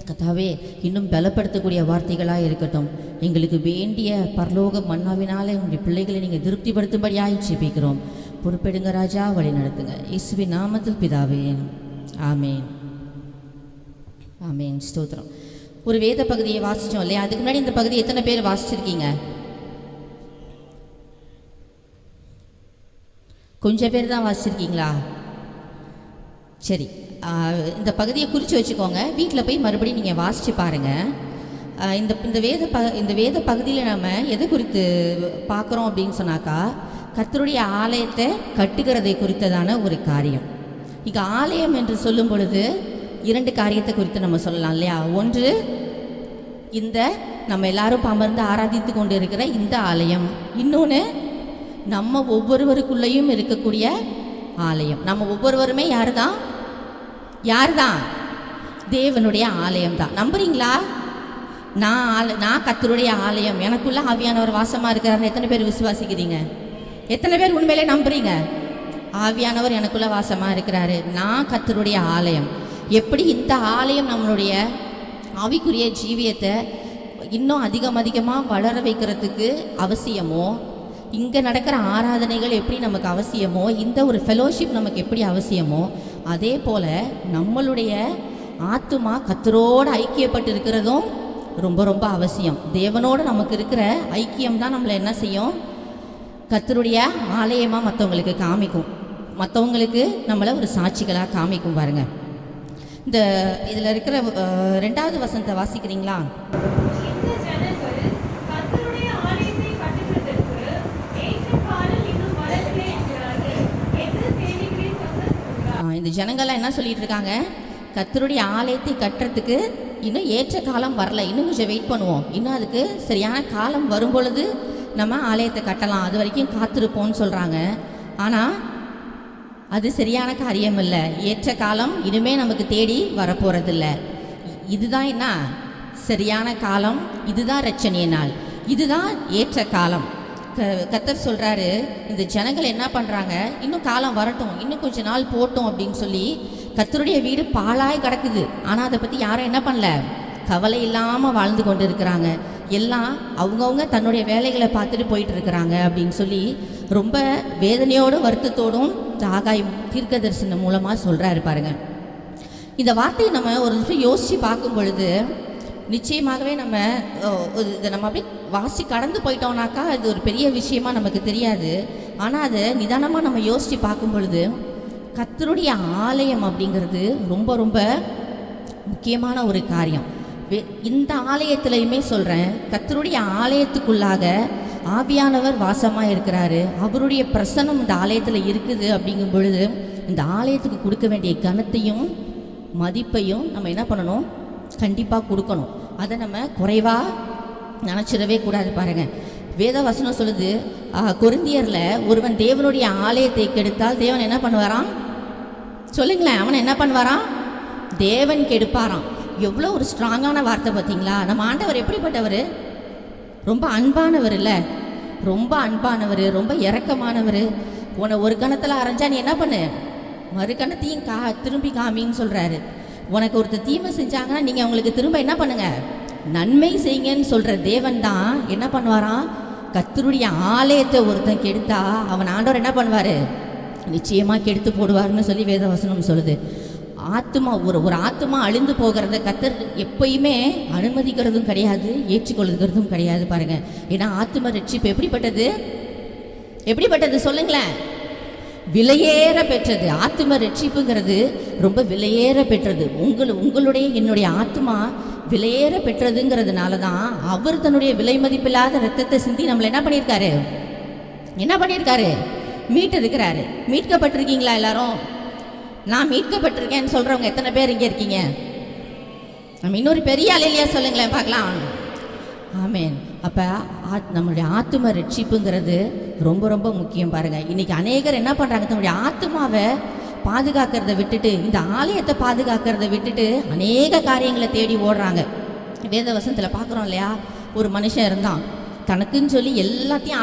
கர்த்தாவே இன்னும் பலப்படுத்தக்கூடிய வார்த்தைகளாக இருக்கட்டும். எங்களுக்கு வேண்டிய பரலோக மன்னாவினாலே நம்முடைய பிள்ளைகளை நீங்கள் திருப்திப்படுத்தும்படியாய் ஜெபிக்கிறோம். பொறுப்பெடுங்க ராஜா, வழி நடத்துங்க. இயேசுவின் நாமத்தில் பிதாவே, ஆமேன். ஆமேன். ஸ்தோத்திரம். ஒரு வேத பகுதியை வாசித்தோம் இல்லையா? அதுக்கு முன்னாடி இந்த பகுதி எத்தனை பேர் வாசிச்சிருக்கீங்க? கொஞ்சம் பேர் தான் வாசிச்சிருக்கீங்களா? சரி, இந்த பகுதியை குறித்து வச்சுக்கோங்க. வீட்டில் போய் மறுபடியும் நீங்கள் வாசித்து பாருங்கள். இந்த வேத பகுதியில் நம்ம எது குறித்து பார்க்குறோம் அப்படின்னு சொன்னாக்கா, கர்த்தருடைய ஆலயத்தை கட்டுகிறதை குறித்ததான ஒரு காரியம். இங்கே ஆலயம் என்று சொல்லும் பொழுது 2 காரியத்தை குறித்து நம்ம சொல்லலாம் இல்லையா? ஒன்று, இந்த நம்ம எல்லாரும் அமர்ந்து ஆராதித்து கொண்டு இருக்கிற இந்த ஆலயம். இன்னொன்று, நம்ம ஒவ்வொருவருக்குள்ளேயும் இருக்கக்கூடிய ஆலயம். நம்ம ஒவ்வொருவருமே யார் தான்? தேவனுடைய ஆலயம் தான். நம்புறீங்களா? நான் கர்த்தருடைய ஆலயம், எனக்குள்ள ஆவியானவர் வாசமாக இருக்கிறார். எத்தனை பேர் விசுவாசிக்கிறீங்க? எத்தனை பேர் உண்மையிலே நம்புறீங்க? ஆவியானவர் எனக்குள்ள வாசமாக இருக்கிறாரு. நான் கர்த்தருடைய ஆலயம். எப்படி இந்த ஆலயம் நம்மளுடைய ஆவிக்குரிய ஜீவியத்தை இன்னும் அதிகமாக வளர வைக்கிறதுக்கு அவசியமோ, இங்கே நடக்கிற ஆராதனைகள் எப்படி நமக்கு அவசியமோ, இந்த ஒரு ஃபெலோஷிப் நமக்கு எப்படி அவசியமோ, அதே போல் நம்மளுடைய ஆத்துமா கர்த்தரோடு ஐக்கியப்பட்டு இருக்கிறதும் ரொம்ப ரொம்ப அவசியம். தேவனோடு நமக்கு இருக்கிற ஐக்கியம் தான் நம்மளை என்ன செய்யும், கர்த்தருடைய ஆலயமாக மற்றவங்களுக்கு காமிக்கும், மற்றவங்களுக்கு நம்மளை ஒரு சாட்சிகளாக காமிக்கும். பாருங்க, இந்த இதில் இருக்கிற 2வது வசனத்தை வாசிக்கிறீங்களா? இந்த ஜனங்கள்லாம் என்ன சொல்லிட்டு இருக்காங்க, கர்த்தருடைய ஆலயத்தை கட்டுறதுக்கு இன்னும் ஏற்ற காலம் வரல, இன்னும் கொஞ்சம் வெயிட் பண்ணுவோம், இன்னும் அதுக்கு சரியான காலம் வரும் பொழுது நம்ம ஆலயத்தை கட்டலாம், அது வரைக்கும் காத்திருப்போம்னு சொல்கிறாங்க. ஆனால் அது சரியான காரியம் இல்லை. ஏற்ற காலம் இனிமே நமக்கு தேடி வரப்போகிறதில்ல. இதுதான் என்ன சரியான காலம், இதுதான் இரட்சணிய நாள், இதுதான் ஏற்ற காலம். கர்த்தர் சொல்கிறாரு, இந்த ஜனங்கள் என்ன பண்ணுறாங்க, இன்னும் காலம் வரட்டும், இன்னும் கொஞ்ச நாள் போட்டும் அப்படின்னு சொல்லி கர்த்தருடைய வீடு பாழாய் கிடக்குது. ஆனால் அதை பற்றி யாரும் என்ன பண்ணல, கவலை இல்லாமல் வாழ்ந்து கொண்டு இருக்கிறாங்க. எல்லாம் அவங்கவுங்க தன்னுடைய வேலைகளை பார்த்துட்டு போயிட்டு இருக்கிறாங்க அப்படின்னு சொல்லி ரொம்ப வேதனையோடும் வருத்தத்தோடும் ஆகாயம் தீர்க்க தரிசனம் மூலமாக சொல்கிறாரு. பாருங்க, இந்த வார்த்தையை நம்ம ஒரு நிமிஷம் யோசித்து பார்க்கும் பொழுது நிச்சயமாகவே நம்ம இதை நம்ம அப்படியே வாசி கடந்து போயிட்டோம்னாக்கா அது ஒரு பெரிய விஷயமா நமக்கு தெரியாது. ஆனால் அதை நிதானமாக நம்ம யோசித்து பார்க்கும் பொழுது கர்த்தருடைய ஆலயம் அப்படிங்கிறது ரொம்ப ரொம்ப முக்கியமான ஒரு காரியம். இந்த ஆலயத்திலையுமே சொல்கிறேன், கர்த்தருடைய ஆலயத்துக்குள்ளாக ஆவியானவர் வாசமாக இருக்கிறாரு, அவருடைய பிரசன்னம் இந்த ஆலயத்தில் இருக்குது. அப்படிங்கும் பொழுது இந்த ஆலயத்துக்கு கொடுக்க வேண்டிய கனத்தையும் மதிப்பையும் நம்ம என்ன பண்ணணும், கண்டிப்பாக கொடுக்கணும். அதை நம்ம குறைவாக நினச்சிடவே கூடாது. பாருங்கள், வேத வசனம் சொல்லுது, கொரிந்தியரில் ஒருவன் தேவனுடைய ஆலயத்தை கெடுத்தால் தேவன் என்ன பண்ணுவாராம், சொல்லுங்களேன், அவனை என்ன பண்ணுவாராம், தேவன் கெடுப்பாராம். எவ்வளோ ஒரு ஸ்ட்ராங்கான வார்த்தை பார்த்தீங்களா? நம்ம ஆண்டவர் எப்படிப்பட்டவர், ரொம்ப அன்பானவர் இல்லை, ரொம்ப அன்பானவர், ரொம்ப இரக்கமானவர். உன்னை ஒரு கணத்தில் அரைஞ்சா நீ என்ன பண்ணு, மறு கணத்தையும் திரும்பி காமின்னு சொல்கிறாரு. உனக்கு ஒருத்தர் தீமை செஞ்சாங்கன்னா நீங்கள் அவங்களுக்கு திரும்ப என்ன பண்ணுங்க, நன்மை செய்யுங்கன்னு சொல்கிற தேவன் தான் என்ன பண்ணுவாராம், கர்த்தருடைய ஆலயத்தை ஒருத்தன் கெடுத்தா அவன் ஆண்டவர் என்ன பண்ணுவார், நிச்சயமாக கெடுத்து போடுவார்னு சொல்லி வேதவசனம் சொல்லுது. ஆத்மா ஒரு ஆத்மா அழிந்து போகிறத கர்த்தர் எப்பயுமே அனுமதிக்கிறதும் கிடையாது, ஏற்றுக்கொள்கிறதும் கிடையாது. பாருங்கள், ஏன்னா ஆத்ம ரட்சிப்பு எப்படிப்பட்டது சொல்லுங்களேன், விலையேற பெற்றது. ஆத்ம ரட்சிப்புங்கிறது ரொம்ப விலையேற பெற்றது. உங்களுடைய என்னுடைய ஆத்மா விலையேற பெற்றதுங்கிறதுனால தான் அவர் தன்னுடைய விலை மதிப்பில்லாத ரத்தத்தை சிந்தி நம்மளை என்ன பண்ணியிருக்காரு, மீட்டிருக்கிறாரு. மீட்கப்பட்டிருக்கீங்களா எல்லாரும்? நான் மீட்கப்பட்டிருக்கேன்னு சொல்கிறவங்க எத்தனை பேர் இங்கே இருக்கீங்க? நம்ம இன்னொரு பெரிய அலையிலையா சொல்லுங்களேன் பார்க்கலாம். ஆமேன். அப்போ நம்மளுடைய ஆத்ம ரட்சிப்புங்கிறது ரொம்ப ரொம்ப முக்கியம். பாருங்கள், இன்றைக்கி அநேகர் என்ன பண்ணுறாங்க, தன்னுடைய ஆத்மாவை பாதுகாக்கிறத விட்டுட்டு, இந்த ஆலயத்தை பாதுகாக்கிறத விட்டுட்டு அநேக காரியங்களை தேடி ஓடுறாங்க. வேத வசனத்தில் பார்க்குறோம் இல்லையா, ஒரு மனுஷன் இருந்தான், தனக்குன்னு சொல்லி எல்லாத்தையும்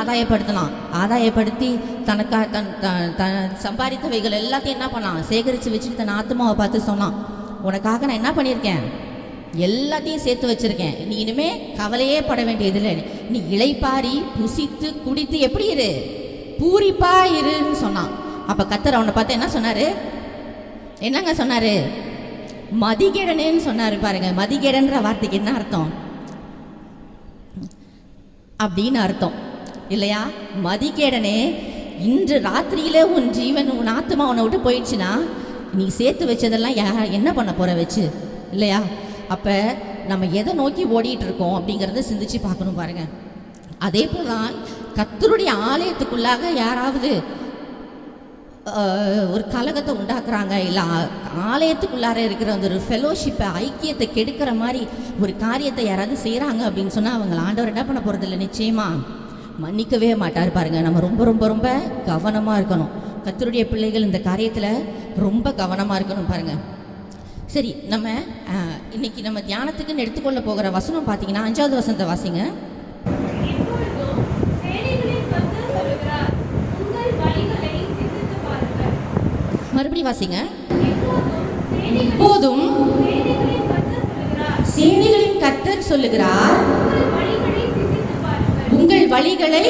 ஆதாயப்படுத்தி தன் சம்பாதித்தவைகள் எல்லாத்தையும் என்ன பண்ணான், சேகரித்து வச்சுட்டு தன் ஆத்மாவை பார்த்து சொன்னான், உனக்காக நான் என்ன பண்ணியிருக்கேன், எல்லாத்தையும் சேர்த்து வச்சுருக்கேன், நீ இனிமே கவலையே பட வேண்டியதில்லை, நீ இளைப்பாரி புசித்து குடித்து எப்படி இரு, பூரிப்பா இருன்னு சொன்னான். அப்போ கர்த்தர் அவனை பார்த்து என்ன சொன்னார், என்னங்க சொன்னார், மதிகேடனேன்னு சொன்னார். பாருங்க, மதிகேடன்ற வார்த்தைக்கு என்ன அர்த்தம் அப்படின்னு அர்த்தம் இல்லையா? மதிகேடனே, இன்று ராத்திரியில உன் ஜீவன் உன் ஆத்மா உன்னை விட்டு போயிடுச்சுன்னா நீ சேர்த்து வச்சதெல்லாம் என்ன பண்ண போற வச்சு இல்லையா? அப்போ நம்ம எதை நோக்கி ஓடிட்டு இருக்கோம் அப்படிங்கிறத சிந்திச்சு பார்க்கணும். பாருங்க, அதே போல் தான் கர்த்தருடைய ஆலயத்துக்குள்ளாக யாராவது ஒரு கலகத்தை உண்டாக்குறாங்க, இல்லை ஆலயத்துக்குள்ளார இருக்கிற அந்த ஒரு ஃபெலோஷிப்பை ஐக்கியத்தை கெடுக்கிற மாதிரி ஒரு காரியத்தை யாராவது செய்கிறாங்க அப்படின்னு சொன்னால் அவங்க ஆண்டவர் என்ன பண்ண போகிறதில்ல, நிச்சயமாக மன்னிக்கவே மாட்டார். பாருங்க, நம்ம ரொம்ப ரொம்ப ரொம்ப கவனமாக இருக்கணும். கர்த்தருடைய பிள்ளைகள் இந்த காரியத்தில் ரொம்ப கவனமாக இருக்கணும். பாருங்கள், சரி, நம்ம இன்னைக்கு நம்ம தியானத்துக்குன்னு எடுத்துக்கொள்ள போகிற வசனம் பார்த்தீங்கன்னா 5வது வசனத்தை வாசிங்க. மறுபடியும் வாசிங்க. இப்போதும் சேனைகளின் கர்த்தர் சொல்லுகிறார், உங்கள் வழிகளை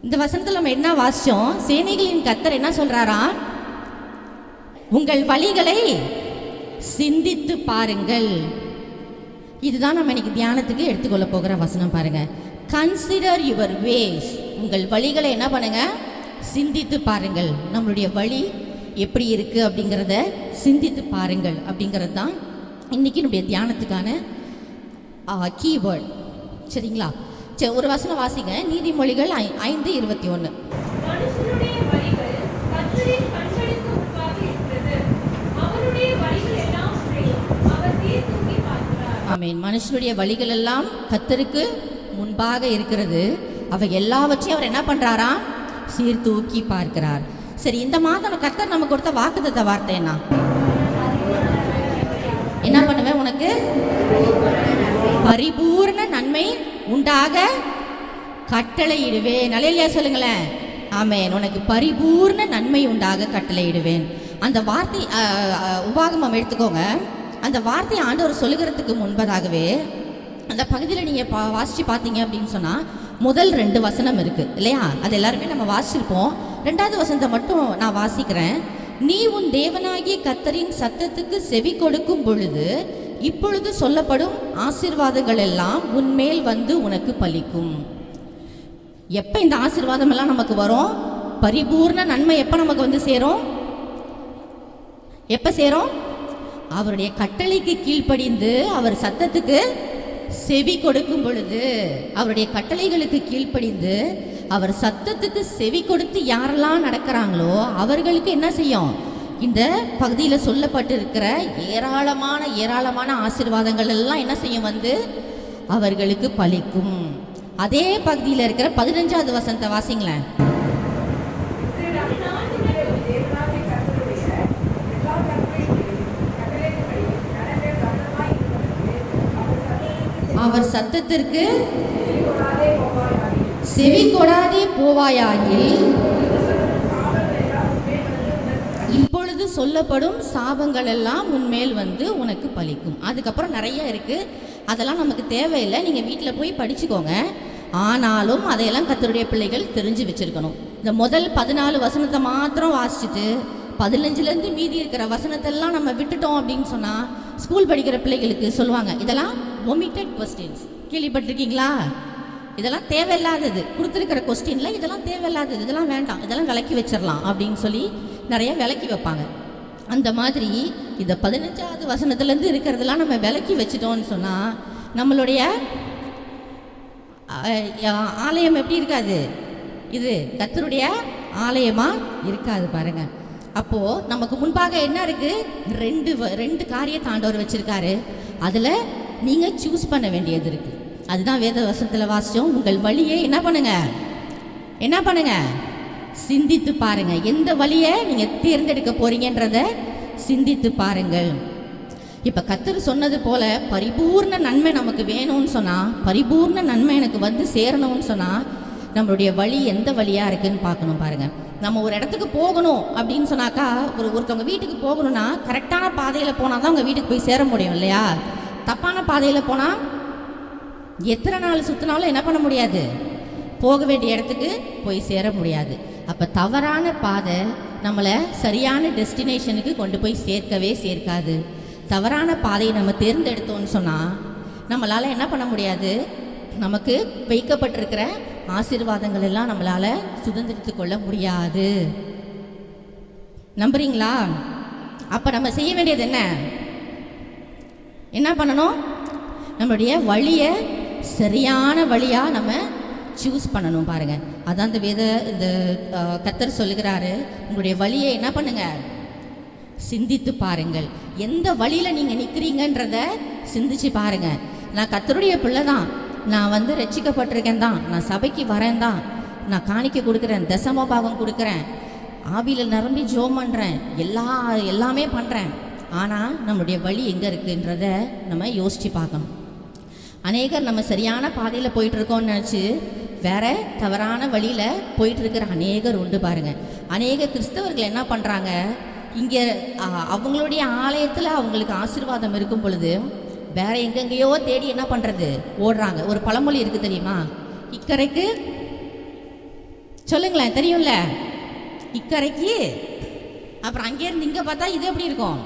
இந்த வசனத்துல நம்ம என்ன வாசிச்சோம்? சேனைகளின் கர்த்தர் என்ன சொல்றாரா? உங்கள் வழிகளை சிந்தித்து பாருங்கள். இதுதான் நம்ம இன்னைக்கு தியானத்துக்கு எடுத்துக்கொள்ள போகிற வசனம். பாருங்க, கன்சிடர் யுவர் வேஸ். உங்கள் வழிகளை என்ன பண்ணுங்க? சிந்தித்து பாருங்கள். நம்மளுடைய வழி எப்படி இருக்கு அப்படிங்கிறத சிந்தித்து பாருங்கள் அப்படிங்கிறது தான் இன்னைக்கு நம்முடைய தியானத்துக்கான கீவேர்ட். சரிங்களா? சரி, ஒரு வசனம் வாசிங்க. நீதிமொழிகள் 5:21. ஆமென். மனுஷனுடைய வழிகள் எல்லாம் கர்த்தருக்கு முன்பாக இருக்கிறது. அவை எல்லாவற்றையும் அவர் என்ன பண்றாரா? சீர்தூக்கி பார்க்கிறார். சரி, இந்த மாதம் கர்த்தர் நமக்கு கொடுத்த வாக்குத்தத்த வார்த்தை என்ன பண்ணுவேன்? உனக்கு பரிபூர்ண நன்மை உண்டாக கட்டளையிடுவேன். நல்லையா சொல்லுங்களேன். ஆமென். உனக்கு பரிபூர்ண நன்மை உண்டாக கட்டளையிடுவேன். அந்த வார்த்தை உபாகமம் எடுத்துக்கோங்க. அந்த வார்த்தையை ஆண்டவர் சொல்லுகிறதுக்கு முன்பதாகவே அந்த பகுதியில் நீங்கள் வாசித்து பார்த்தீங்க அப்படின்னு சொன்னால் முதல் 2 வசனம் இருக்குது இல்லையா? அது எல்லாருமே நம்ம வாசிச்சிருப்போம். 2வது வசனத்தை மட்டும் நான் வாசிக்கிறேன். நீ உன் தேவனாகிய கர்த்தரின் சத்தத்துக்கு செவி கொடுக்கும் பொழுது இப்பொழுது சொல்லப்படும் ஆசீர்வாதங்கள் எல்லாம் உன்மேல் வந்து உனக்கு பலிக்கும். எப்போ இந்த ஆசீர்வாதம் எல்லாம் நமக்கு வரும்? பரிபூர்ண நன்மை எப்போ நமக்கு வந்து சேரும்? எப்போ சேரும்? அவருடைய கட்டளைக்கு கீழ்ப்படிந்து அவர் சத்தத்துக்கு செவி கொடுக்கும் பொழுது, அவருடைய கட்டளைகளுக்கு கீழ்ப்படிந்து அவர் சத்தத்துக்கு செவி கொடுத்து யாரெல்லாம் நடக்கிறாங்களோ அவர்களுக்கு என்ன செய்யும்? இந்த பகுதியில் சொல்லப்பட்டிருக்கிற ஏராளமான ஆசீர்வாதங்கள் எல்லாம் என்ன செய்யும்? வந்து அவர்களுக்கு பலிக்கும். அதே பகுதியில் இருக்கிற 15வது வசனத்தை வாசிங்களேன். அவர் சத்தத்திற்கு செவி கொடாதே போவாயாகில் இப்பொழுது சொல்லப்படும் சாபங்கள் எல்லாம் உன்மேல் வந்து உனக்கு பலிக்கும். அதுக்கப்புறம் நிறைய இருக்கு, அதெல்லாம் நமக்கு தேவையில்லை. நீங்கள் வீட்டில் போய் படிச்சுக்கோங்க. ஆனாலும் அதையெல்லாம் கர்த்தருடைய பிள்ளைகள் தெரிஞ்சு வச்சிருக்கணும். இந்த முதல் 14 வசனத்தை மாத்திரம் வாசிச்சுட்டு 15லேருந்து மீதி இருக்கிற வசனத்தெல்லாம் நம்ம விட்டுட்டோம் அப்படின்னு சொன்னால் ஸ்கூல் படிக்கிற பிள்ளைகளுக்கு சொல்லுவாங்க, இதெல்லாம் ஒமிட்டட் கொஸ்டின்ஸ். கேள்விப்பட்டிருக்கீங்களா? இதெல்லாம் தேவையில்லாதது, கொடுத்துருக்கிற கொஸ்டினில் இதெல்லாம் தேவையில்லாதது, இதெல்லாம் வேண்டாம், இதெல்லாம் விலக்கி வச்சிடலாம் அப்படின்னு சொல்லி நிறைய விலக்கி வைப்பாங்க. அந்த மாதிரி இந்த 15வது வசனத்துலேருந்து இருக்கிறதெல்லாம் நம்ம விலக்கி வச்சிட்டோம்னு சொன்னால் நம்மளுடைய ஆலயம் எப்படி இருக்காது? இது கர்த்தருடைய ஆலயமாக இருக்காது. பாருங்க, அப்போது நமக்கு முன்பாக என்ன இருக்குது? ரெண்டு காரியத்தை ஆண்டவர் வச்சுருக்காரு. அதில் நீங்கள் சூஸ் பண்ண வேண்டியது இருக்குது. அதுதான் வேத வசனத்தில் வாசித்தோம். உங்கள் வழியை என்ன பண்ணுங்க? சிந்தித்து பாருங்க. எந்த வழியை நீங்கள் தேர்ந்தெடுக்க போறீங்கன்றத சிந்தித்து பாருங்கள். இப்போ கர்த்தர் சொன்னது போல பரிபூர்ண நன்மை நமக்கு வேணும்னு சொன்னால், பரிபூர்ண நன்மை எனக்கு வந்து சேரணும்னு சொன்னால் நம்மளுடைய வழி எந்த வழியாக இருக்குதுன்னு பார்க்கணும். பாருங்கள், நம்ம ஒரு இடத்துக்கு போகணும் அப்படின்னு சொன்னாக்கா, ஒருத்தவங்க வீட்டுக்கு போகணும்னா கரெக்டான பாதையில் போனால் தான் அவங்க வீட்டுக்கு போய் சேர முடியும் இல்லையா? தப்பான பாதையில் போனால் எத்தனை நாள் சுற்றினாலும் என்ன பண்ண முடியாது? போக வேண்டிய இடத்துக்கு போய் சேர முடியாது. அப்போ தவறான பாதை நம்மளை சரியான டெஸ்டினேஷனுக்கு கொண்டு போய் சேர்க்கவே சேர்க்காது. தவறான பாதையை நம்ம தேர்ந்தெடுத்தோம்னு சொன்னால் நம்மளால் என்ன பண்ண முடியாது? நமக்கு வைக்கப்பட்டிருக்கிற ஆசீர்வாதங்கள் எல்லாம் நம்மளால் சுதந்திரித்து கொள்ள முடியாது. நம்புறீங்களா? அப்போ நம்ம செய்ய வேண்டியது என்ன பண்ணணும்? நம்மளுடைய வழியை சரியான வழியாக நம்ம சூஸ் பண்ணணும். பாருங்கள், அதான் இந்த கர்த்தர் சொல்லுகிறாரு, உங்களுடைய வழியை என்ன பண்ணுங்க? சிந்தித்து பாருங்கள். எந்த வழியில் நீங்கள் நிற்கிறீங்கன்றத சிந்திச்சு பாருங்கள். நான் கர்த்தருடைய பிள்ளை தான், நான் வந்து ரட்சிக்கப்பட்டிருக்கேன் தான், நான் சபைக்கு வரேன் தான், நான் காணிக்கை கொடுக்குறேன், தசம பாகம் கொடுக்குறேன், ஆவியில் நிரம்பி ஜோம் பண்ணுறேன், எல்லாமே பண்ணுறேன். ஆனால் நம்மளுடைய வழி எங்கே இருக்குன்றத நம்ம யோசித்து பார்க்கணும். அநேகர் நம்ம சரியான பாதையில் போயிட்டுருக்கோம்னு நினச்சி வேற தவறான வழியில் போயிட்டு இருக்கிற அநேகர் உண்டு பாருங்க. அநேக கிறிஸ்தவர்கள் என்ன பண்ணுறாங்க, இங்கே அவங்களுடைய ஆலயத்தில் அவங்களுக்கு ஆசீர்வாதம் இருக்கும் பொழுது வேற எங்கெங்கேயோ தேடி என்ன பண்ணுறது, ஓடுறாங்க. ஒரு பழமொழி இருக்குது தெரியுமா, இக்கரைக்கு சொல்லுங்களேன், தெரியும்ல, இக்கரைக்கு அப்புறம் அங்கேருந்து இங்கே பார்த்தா இது எப்படி இருக்கும்,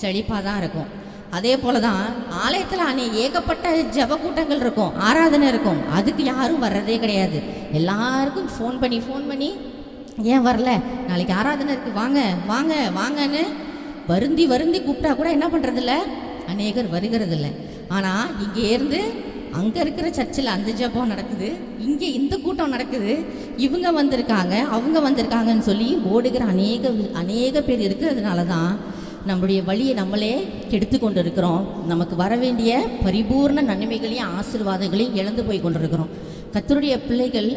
செழிப்பாக தான் இருக்கும். அதே போல தான் ஆலயத்தில் ஏகப்பட்ட ஜப கூட்டங்கள் இருக்கும், ஆராதனை இருக்கும், அதுக்கு யாரும் வர்றதே கிடையாது. எல்லாருக்கும் ஃபோன் பண்ணி ஏன் வரல, நாளைக்கு ஆராதனை இருக்குது, வாங்க வாங்க வாங்கன்னு வருந்தி கூப்பிட்டா கூட என்ன பண்ணுறதில்ல, அநேகர் வருகிறதில்ல. ஆனால் இங்கே இருந்து அங்கே இருக்கிற சர்ச்சில் அந்த ஜபம் நடக்குது, இங்கே இந்த கூட்டம் நடக்குது, இவங்க வந்திருக்காங்க அவங்க வந்திருக்காங்கன்னு சொல்லி ஓடுகிற அநேக பேர் இருக்கிறதுனால தான் நம்மளுடைய வழியை நம்மளே கெடுத்து கொண்டு இருக்கிறோம். நமக்கு வர வேண்டிய பரிபூர்ண நன்மைகளையும் ஆசீர்வாதங்களையும் இழந்து போய் கொண்டிருக்கிறோம். கர்த்தருடைய பிள்ளைகள்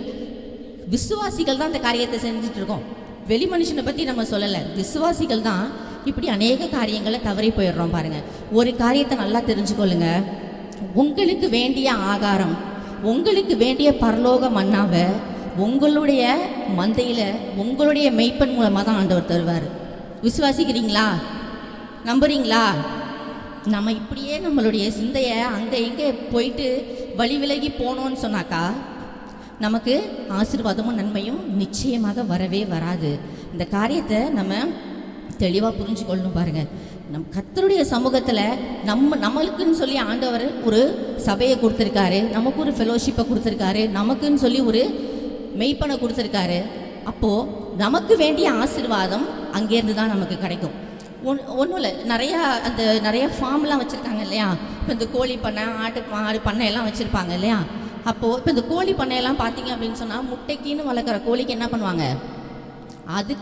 விசுவாசிகள் தான் இந்த காரியத்தை செஞ்சுட்டு இருக்கோம். வெளி மனுஷனை பற்றி நம்ம சொல்லலை, விசுவாசிகள் தான் இப்படி அநேக காரியங்களை தவறி போயிடுறோம். பாருங்க, ஒரு காரியத்தை நல்லா தெரிஞ்சுக்கொள்ளுங்க, உங்களுக்கு வேண்டிய ஆகாரம், உங்களுக்கு வேண்டிய பரலோக மன்னாவை உங்களுடைய மந்தையில் உங்களுடைய மெய்ப்பன் மூலமாக தான் ஆண்டவர் தருவார். விசுவாசிக்கிறீங்களா, நம்புறீங்களா? நம்ம இப்படியே நம்மளுடைய சிந்தையை அங்கே இங்கே போயிட்டு வழி விலகி போனோன்னு சொன்னாக்கா நமக்கு ஆசீர்வாதமும் நன்மையும் நிச்சயமாக வரவே வராது. இந்த காரியத்தை நம்ம தெளிவாக புரிஞ்சுக்கொள்ளணும். பாருங்கள், நம் கர்த்தருடைய சமூகத்தில் நம்மளுக்குன்னு சொல்லி ஆண்டவர் ஒரு சபையை கொடுத்துருக்காரு, நமக்கு ஒரு ஃபெலோஷிப்பை கொடுத்துருக்காரு, நமக்குன்னு சொல்லி ஒரு மெய்ப்பனை கொடுத்துருக்காரு. அப்போது நமக்கு வேண்டிய ஆசீர்வாதம் அங்கேருந்து தான் நமக்கு கிடைக்கும். ஒன்றும் இல்லை, நிறையா ஃபார்ம்லாம் வச்சுருக்காங்க இல்லையா. இப்போ இந்த கோழி பண்ணை, ஆடு பண்ணையெல்லாம் வச்சுருப்பாங்க இல்லையா. அப்போது இப்போ இந்த கோழி பண்ணையெல்லாம் பார்த்தீங்க அப்படின்னு சொன்னால், முட்டைக்குன்னு வளர்க்குற கோழிக்கு என்ன பண்ணுவாங்க, அது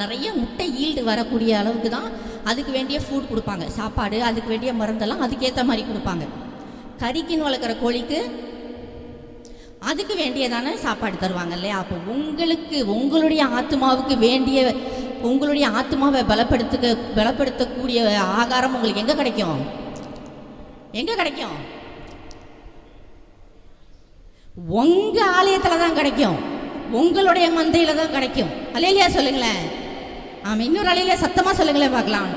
நிறைய முட்டை ஈல்டு வரக்கூடிய அளவுக்கு தான் அதுக்கு வேண்டிய ஃபுட் கொடுப்பாங்க, சாப்பாடு, அதுக்கு வேண்டிய மருந்தெல்லாம் அதுக்கேற்ற மாதிரி கொடுப்பாங்க. கறிக்குன்னு வளர்க்குற கோழிக்கு அதுக்கு வேண்டியதான சாப்பாடு தருவாங்க இல்லையா. அப்போ உங்களுடைய ஆத்மாவுக்கு வேண்டிய, உங்களுடைய ஆத்மாவை பலப்படுத்தக்கூடிய ஆகாரம் உங்களுக்கு எங்கே கிடைக்கும், உங்கள் ஆலயத்தில் தான் கிடைக்கும், உங்களுடைய மந்தையில் தான் கிடைக்கும். அல்லேலூயா சொல்லுங்களேன். ஆமாம், இன்னொரு அலையில சத்தமாக சொல்லுங்களேன் பார்க்கலாம்.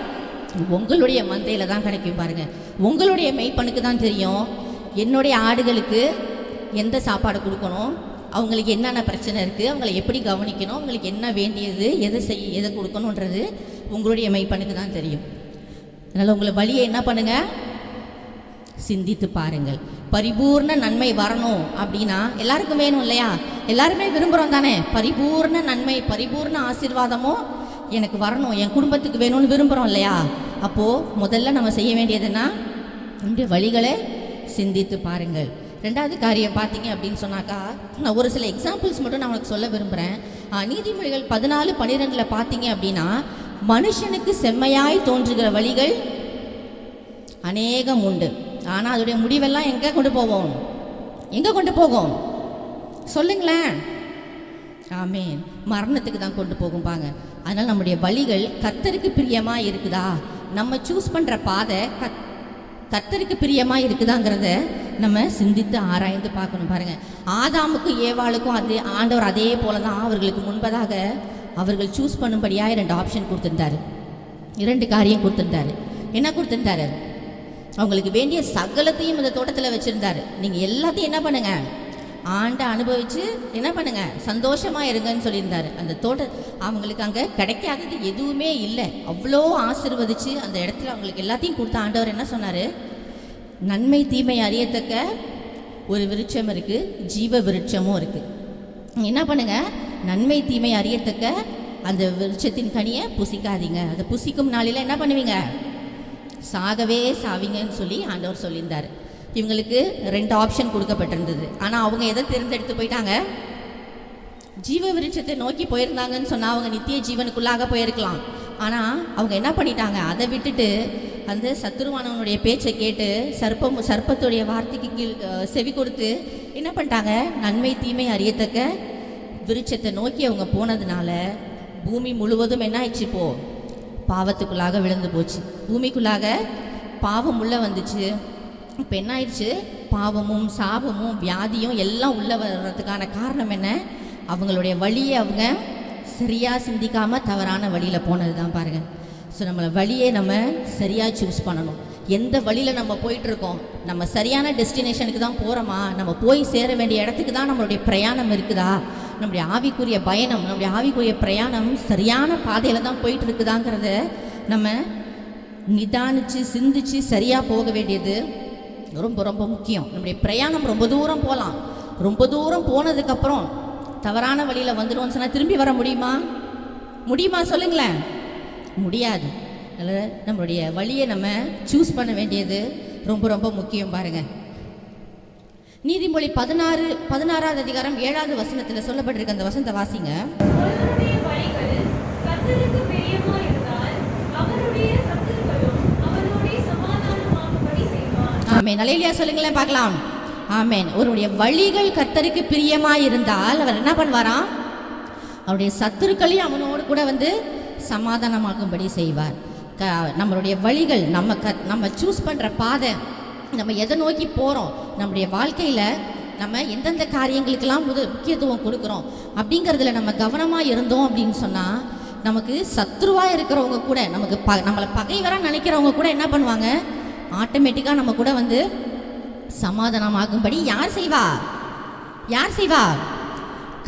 உங்களுடைய மந்தையில் தான் கிடைக்கும். பாருங்கள், உங்களுடைய மெய்ப்பனுக்கு தான் தெரியும் என்னுடைய ஆடுகளுக்கு எந்த சாப்பாடு கொடுக்கணும், அவங்களுக்கு என்னென்ன பிரச்சனை இருக்குது, அவங்களை எப்படி கவனிக்கணும், அவங்களுக்கு என்ன வேண்டியது, எதை கொடுக்கணுன்றது உங்களுடைய மெய்ப்பனுக்கு தான் தெரியும். அதனால் உங்களை வழியை என்ன பண்ணுங்கள், சிந்தித்து பாருங்கள். பரிபூர்ண நன்மை வரணும் அப்படின்னா எல்லாருக்கும் வேணும் இல்லையா, எல்லாருமே விரும்புகிறோம் தானே. பரிபூர்ண நன்மை, பரிபூர்ண ஆசீர்வாதமும் எனக்கு வரணும், என் குடும்பத்துக்கு வேணும்னு விரும்புகிறோம் இல்லையா. அப்போது முதல்ல நம்ம செய்ய வேண்டியதுன்னா நம்முடைய வழிகளை சிந்தித்து பாருங்கள். ரெண்டாவது காரியம் பார்த்தீங்க அப்படின்னு சொன்னாக்கா, நான் ஒரு சில எக்ஸாம்பிள்ஸ் மட்டும் நான் உங்களுக்கு சொல்ல விரும்புகிறேன். நீதிமொழிகள் 14:12 பார்த்தீங்க அப்படின்னா, மனுஷனுக்கு செம்மையாய் தோன்றுகிற வழிகள் அநேகம் உண்டு, ஆனால் அதோடைய முடிவெல்லாம் எங்கே கொண்டு போகும் சொல்லுங்களேன். ஆமேன், மரணத்துக்கு தான் கொண்டு போகும்பாங்க. அதனால் நம்முடைய வழிகள் கர்த்தருக்கு பிரியமாக இருக்குதா, நம்ம சூஸ் பண்ணுற பாதை கர்த்தருக்கு பிரியமாக இருக்குதாங்கிறத நம்ம சிந்தித்து ஆராய்ந்து பார்க்கணும். பாருங்கள், ஆதாமுக்கும் ஏவாளுக்கும் ஆண்டவர் அதே போல தான் அவர்களுக்கு முன்பதாக அவர்கள் சூஸ் பண்ணும்படியாக 2 ஆப்ஷன் கொடுத்துருந்தாரு, 2 காரியம் கொடுத்துருந்தாரு. என்ன கொடுத்துருந்தாரு, அவங்களுக்கு வேண்டிய சகலத்தையும் இந்த தோட்டத்தில் வச்சுருந்தாரு. நீங்கள் எல்லாத்தையும் என்ன பண்ணுங்கள், ஆண்டை அனுபவித்து என்ன பண்ணுங்கள், சந்தோஷமாக இருங்கன்னு சொல்லியிருந்தாரு. அந்த அவங்களுக்கு அங்கே கிடைக்காதது எதுவுமே இல்லை, அவ்வளோ ஆசீர்வதித்து அந்த இடத்துல அவங்களுக்கு எல்லாத்தையும் கொடுத்த ஆண்டவர் என்ன சொன்னார், நன்மை தீமை அறியத்தக்க ஒரு விருட்சம் இருக்குது, ஜீவ விருட்சமும் இருக்குது. என்ன பண்ணுங்கள், நன்மை தீமை அறியத்தக்க அந்த விருட்சத்தின் கனியை புசிக்காதீங்க, அதை புசிக்கும் நாளில் என்ன பண்ணுவீங்க, சாகவே சாவீங்கன்னு சொல்லி ஆண்டவர் சொல்லியிருந்தார். இவங்களுக்கு 2 ஆப்ஷன் கொடுக்கப்பட்டிருந்தது. ஆனால் அவங்க எதை தேர்ந்தெடுத்து போயிட்டாங்க, ஜீவ விருட்சத்தை நோக்கி போயிருந்தாங்கன்னு சொன்னால் அவங்க நித்திய ஜீவனுக்குள்ளாக போயிருக்கலாம். ஆனால் அவங்க என்ன பண்ணிட்டாங்க, அதை விட்டுட்டு அந்த சத்துருவானவனுடைய பேச்சை கேட்டு சர்ப்பத்துடைய வார்த்தைக்கு கீழ் செவி கொடுத்து என்ன பண்ணிட்டாங்க, நன்மை தீமை அறியத்தக்க விருட்சத்தை நோக்கி அவங்க போனதுனால பூமி முழுவதும் என்ன ஆயிடுச்சு, பாவத்துக்குள்ளாக விழுந்து போச்சு. பூமிக்குள்ளாக பாவம் உள்ளே வந்துச்சு. இப்போ என்ன ஆயிடுச்சு, பாவமும் சாபமும் வியாதியும் எல்லாம் உள்ள வர்றதுக்கான காரணம் என்ன? அவங்களுடைய வழியை அவங்க சரியாக சிந்திக்காமல் தவறான வழியில் போனது தான் பாருங்கள். ஸோ நம்மளை வழியை நம்ம சரியாக சூஸ் பண்ணணும். எந்த வழியில் நம்ம போயிட்டுருக்கோம், நம்ம சரியான டெஸ்டினேஷனுக்கு தான் போகிறோமா, நம்ம போய் சேர வேண்டிய இடத்துக்கு தான் நம்மளுடைய பிரயாணம் இருக்குதா, நம்முடைய ஆவிக்குரிய பயணம், நம்முடைய ஆவிக்குரிய பிரயாணம் சரியான பாதையில் தான் போயிட்டுருக்குதாங்கிறத நம்ம நிதானித்து சிந்திச்சு சரியாக போக வேண்டியது ரொம்ப ரொம்ப முக்கியம். நம்முடைய பிரயாணம் ரொம்ப தூரம் போகலாம். ரொம்ப தூரம் போனதுக்கப்புறம் தவறான வழியில் வந்துடுவோம்னு சொன்னால் திரும்பி வர முடியுமா சொல்லுங்களேன்? முடியாது. அதில் நம்மளுடைய வழியை நம்ம சூஸ் பண்ண வேண்டியது ரொம்ப ரொம்ப முக்கியம் பாருங்கள். நீதிமொழி 16வது அதிகாரம் 7வது வசனத்தில் சொல்லப்பட்டிருக்க அந்த வசனத்தை வாசிங்க. ஆமென். அல்லேலூயா சொல்லுங்களேன் பார்க்கலாம். ஆமென். அவருடைய வழிகள் கர்த்தருக்கு பிரியமாக இருந்தால் அவர் என்ன பண்ணுவாராம்? அவருடைய சத்துருக்களையும் அவனோடு கூட வந்து சமாதானமாக்கும்படி செய்வார். நம்மளுடைய வழிகள் நம்ம சூஸ் பண்ணுற பாதை, நம்ம எதை நோக்கி போகிறோம், நம்முடைய வாழ்க்கையில் நம்ம எந்தெந்த காரியங்களுக்கெல்லாம் முக்கியத்துவம் கொடுக்குறோம் அப்படிங்கிறதுல நம்ம கவனமாக இருந்தோம் அப்படின்னு சொன்னால் நமக்கு சத்ருவாக இருக்கிறவங்க கூட நம்மளை பகைவராக நினைக்கிறவங்க கூட என்ன பண்ணுவாங்க? ஆட்டோமேட்டிக்காக நம்ம கூட வந்து சமாதானமாகும்படி யார் செய்வா?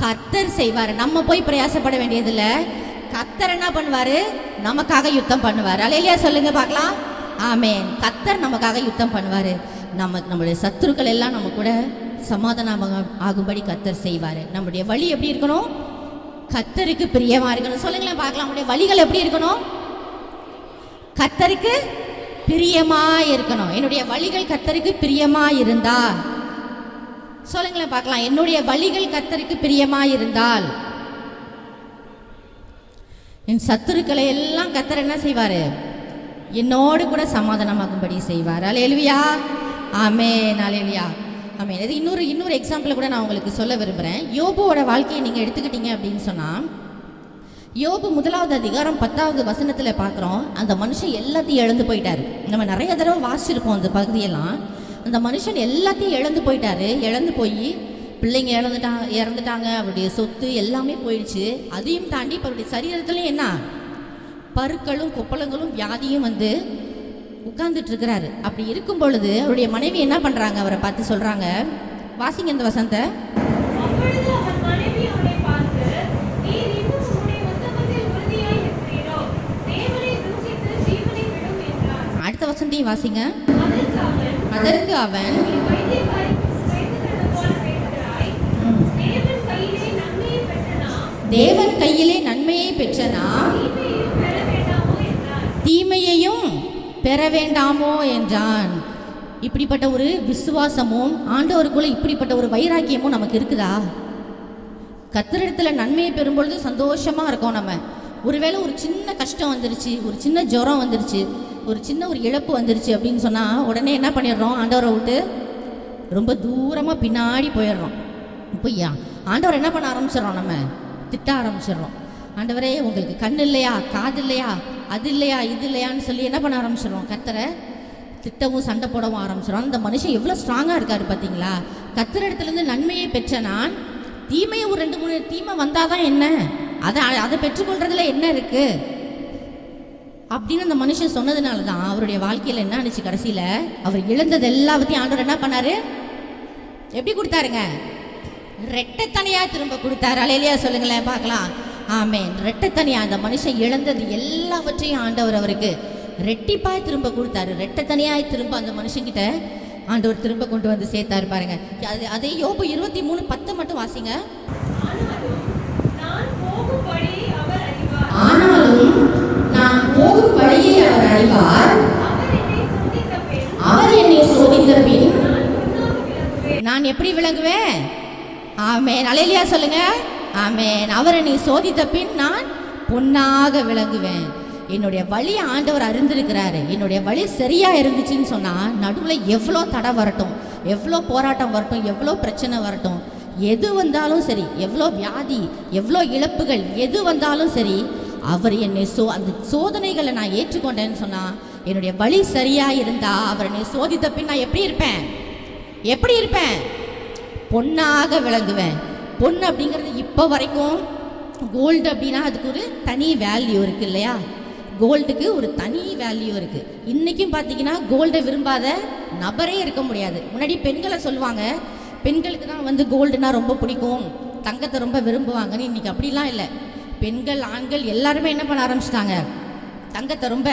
கர்த்தர் செய்வார். நம்ம போய் பிரயாசப்பட வேண்டியதில்லை. கர்த்தர் என்ன பண்ணுவார்? நமக்காக யுத்தம் பண்ணுவார். அல்லேலூயா சொல்லுங்க பார்க்கலாம். ஆமென். கர்த்தர் நமக்காக யுத்தம் பண்ணுவார். நம்மளுடைய சத்துருக்கள் எல்லாம் நம்ம கூட சமாதானம் ஆகும்படி கர்த்தர் செய்வார். நம்முடைய வழி எப்படி இருக்கணும்? கர்த்தருக்கு பிரியமாக இருக்கணும். சொல்லுங்களேன் பார்க்கலாம். நம்முடைய வழிகள் எப்படி இருக்கணும்? கர்த்தருக்கு பிரியமாக இருக்கணும். என்னுடைய வழிகள் கர்த்தருக்கு பிரியமாக இருந்தா சொல்லுங்களேன் பார்க்கலாம். என்னுடைய வழிகள் கர்த்தருக்கு பிரியமாக இருந்தால் என் சத்துருக்களை எல்லாம் கர்த்தர் என்ன செய்வார்? என்னோடு கூட சமாதானமாகும்படி செய்வார். அல்லேலூயா. ஆமென். அல்லேலூயா. ஆமென். இது இன்னொரு எக்ஸாம்பிள் கூட நான் உங்களுக்கு சொல்ல விரும்புகிறேன். யோபுவோட வாழ்க்கையை நீங்கள் எடுத்துக்கிட்டீங்க அப்படின்னு சொன்னால், யோபு 1வது அதிகாரம் 10வது வசனத்தில் பார்க்குறோம். அந்த மனுஷன் எல்லாத்தையும் இழந்து போயிட்டார். நம்ம நிறைய தடவை வாசிச்சிருப்போம் அந்த பகுதியெல்லாம். அந்த மனுஷன் எல்லாத்தையும் இழந்து போயிட்டாரு. இழந்து போய் பிள்ளைங்க இறந்துட்டாங்க, அவருடைய சொத்து எல்லாமே போயிடுச்சு. அதையும் தாண்டி இப்போ அவருடைய சரீரத்துலையும் என்ன பருக்களும் கொப்பளங்களும் வியாதியும் வந்து உட்கார்ந்துட்டு இருக்கிறாரு. அப்படி இருக்கும் பொழுது அவருடைய மனைவி என்ன பண்ணுறாங்க? அவரை பார்த்து சொல்கிறாங்க. வாசிங்க இந்த வசனத்தை. அடுத்த வசனத்தையும் வாசிங்க. அதற்கு அவன் தேவன் கையிலே நன்மையை பெற்றனா தீமையையும் பெற வேண்டாமோ என்றான். இப்படிப்பட்ட ஒரு விசுவாசமும் ஆண்டவருக்குள்ள இப்படிப்பட்ட ஒரு வைராக்கியமும் நமக்கு இருக்குதா? கர்த்தரிடத்துல நன்மையை பெறும்பொழுது சந்தோஷமா இருக்கோம். நம்ம ஒருவேளை ஒரு சின்ன கஷ்டம் வந்துருச்சு, ஒரு சின்ன ஜுரம் வந்துருச்சு, ஒரு சின்ன ஒரு இழப்பு வந்துருச்சு அப்படின்னு சொன்னால் உடனே என்ன பண்ணிடுறோம்? ஆண்டவரை விட்டு ரொம்ப தூரமாக பின்னாடி போயிடுறோம். இப்போ ஆண்டவர் என்ன பண்ண ஆரம்பிச்சிடறோம்? நம்ம திட்ட ஆரம்பிச்சிடுறோம். ஆண்டவரே, உங்களுக்கு கண் இல்லையா, காது இல்லையா, அது இல்லையா, இது இல்லையான்னு சொல்லி என்ன பண்ண ஆரம்பிச்சிடுறோம்? கர்த்தரை திட்டவும் சண்டை போடவும் ஆரம்பிச்சிடும். அந்த மனுஷன் எவ்வளோ ஸ்ட்ராங்காக இருக்காரு பார்த்தீங்களா? கர்த்தர் இடத்துலேருந்து நன்மையை பெற்ற நான் தீமையை ஒரு 2-3 தீமை வந்தால் தான் என்ன, அதை பெற்றுக்கொள்றதுல என்ன இருக்குது அப்படின்னு அந்த மனுஷன் சொன்னதுனால தான் அவருடைய வாழ்க்கையில் என்ன ஆனிச்சு? கடைசியில் அவர் இழந்தது எல்லாத்தையும் ஆண்டவர் என்ன பண்ணார்? எப்படி கொடுத்தாருங்க? ரெட்டைத்தனையாக திரும்ப கொடுத்தாரு. அல்லேலூயா சொல்லுங்களேன் பார்க்கலாம். ஆமென். ரெட்டைத்தனியாக அந்த மனுஷன் இழந்தது எல்லாவற்றையும் ஆண்டவர் அவருக்கு ரெட்டிப்பாய் திரும்ப கொடுத்தாரு. ரெட்டைத்தனியாய் திரும்ப அந்த மனுஷன்கிட்ட ஆண்டவர் திரும்ப கொண்டு வந்து சேர்த்தாரு பாருங்க. அதே யோபு 23:10 மட்டும் வாசிங்க. ஆனாலும் நான் போகும் வழியை அவர் அறிவார், அவர் என்னை சோதித்த பின் நான் எப்படி விளங்குவேன்? ஆமென். அல்லேலூயா சொல்லுங்க. ஆமென். அவர் என்னை சோதித்த பின் நான் பொன்னாக விளங்குவேன். என்னுடைய வழி ஆண்டவர் அறிந்திருக்கிறாரு. என்னுடைய வழி சரியாக இருந்துச்சுன்னு சொன்னால் நடுவில் எவ்வளோ தடை வரட்டும், எவ்வளோ போராட்டம் வரட்டும், எவ்வளோ பிரச்சனை வரட்டும், எது வந்தாலும் சரி, எவ்வளோ வியாதி, எவ்வளோ இழப்புகள் எது வந்தாலும் சரி, அவர் என்னை அந்த சோதனைகளை நான் ஏற்றுக்கொண்டேன்னு சொன்னால், என்னுடைய வழி சரியாக இருந்தால் அவர் என்னை சோதித்த பின் நான் எப்படி இருப்பேன்? எப்படி இருப்பேன்? பொன்னாக விளங்குவேன். பொண்ணு அப்படிங்கிறது இப்போ வரைக்கும், கோல்டு அப்படின்னா அதுக்கு ஒரு தனி வேல்யூ இருக்குது இல்லையா? கோல்டுக்கு ஒரு தனி வேல்யூ இருக்குது. இன்றைக்கும் பார்த்தீங்கன்னா கோல்டை விரும்பாத நபரே இருக்க முடியாது. முன்னாடி பெண்களை சொல்லுவாங்க, பெண்களுக்கு தான் வந்து கோல்டுனா ரொம்ப பிடிக்கும், தங்கத்தை ரொம்ப விரும்புவாங்கன்னு. இன்றைக்கி அப்படிலாம் இல்லை. பெண்கள் ஆண்கள் எல்லாருமே என்ன பண்ண ஆரம்பிச்சிட்டாங்க? தங்கத்தை ரொம்ப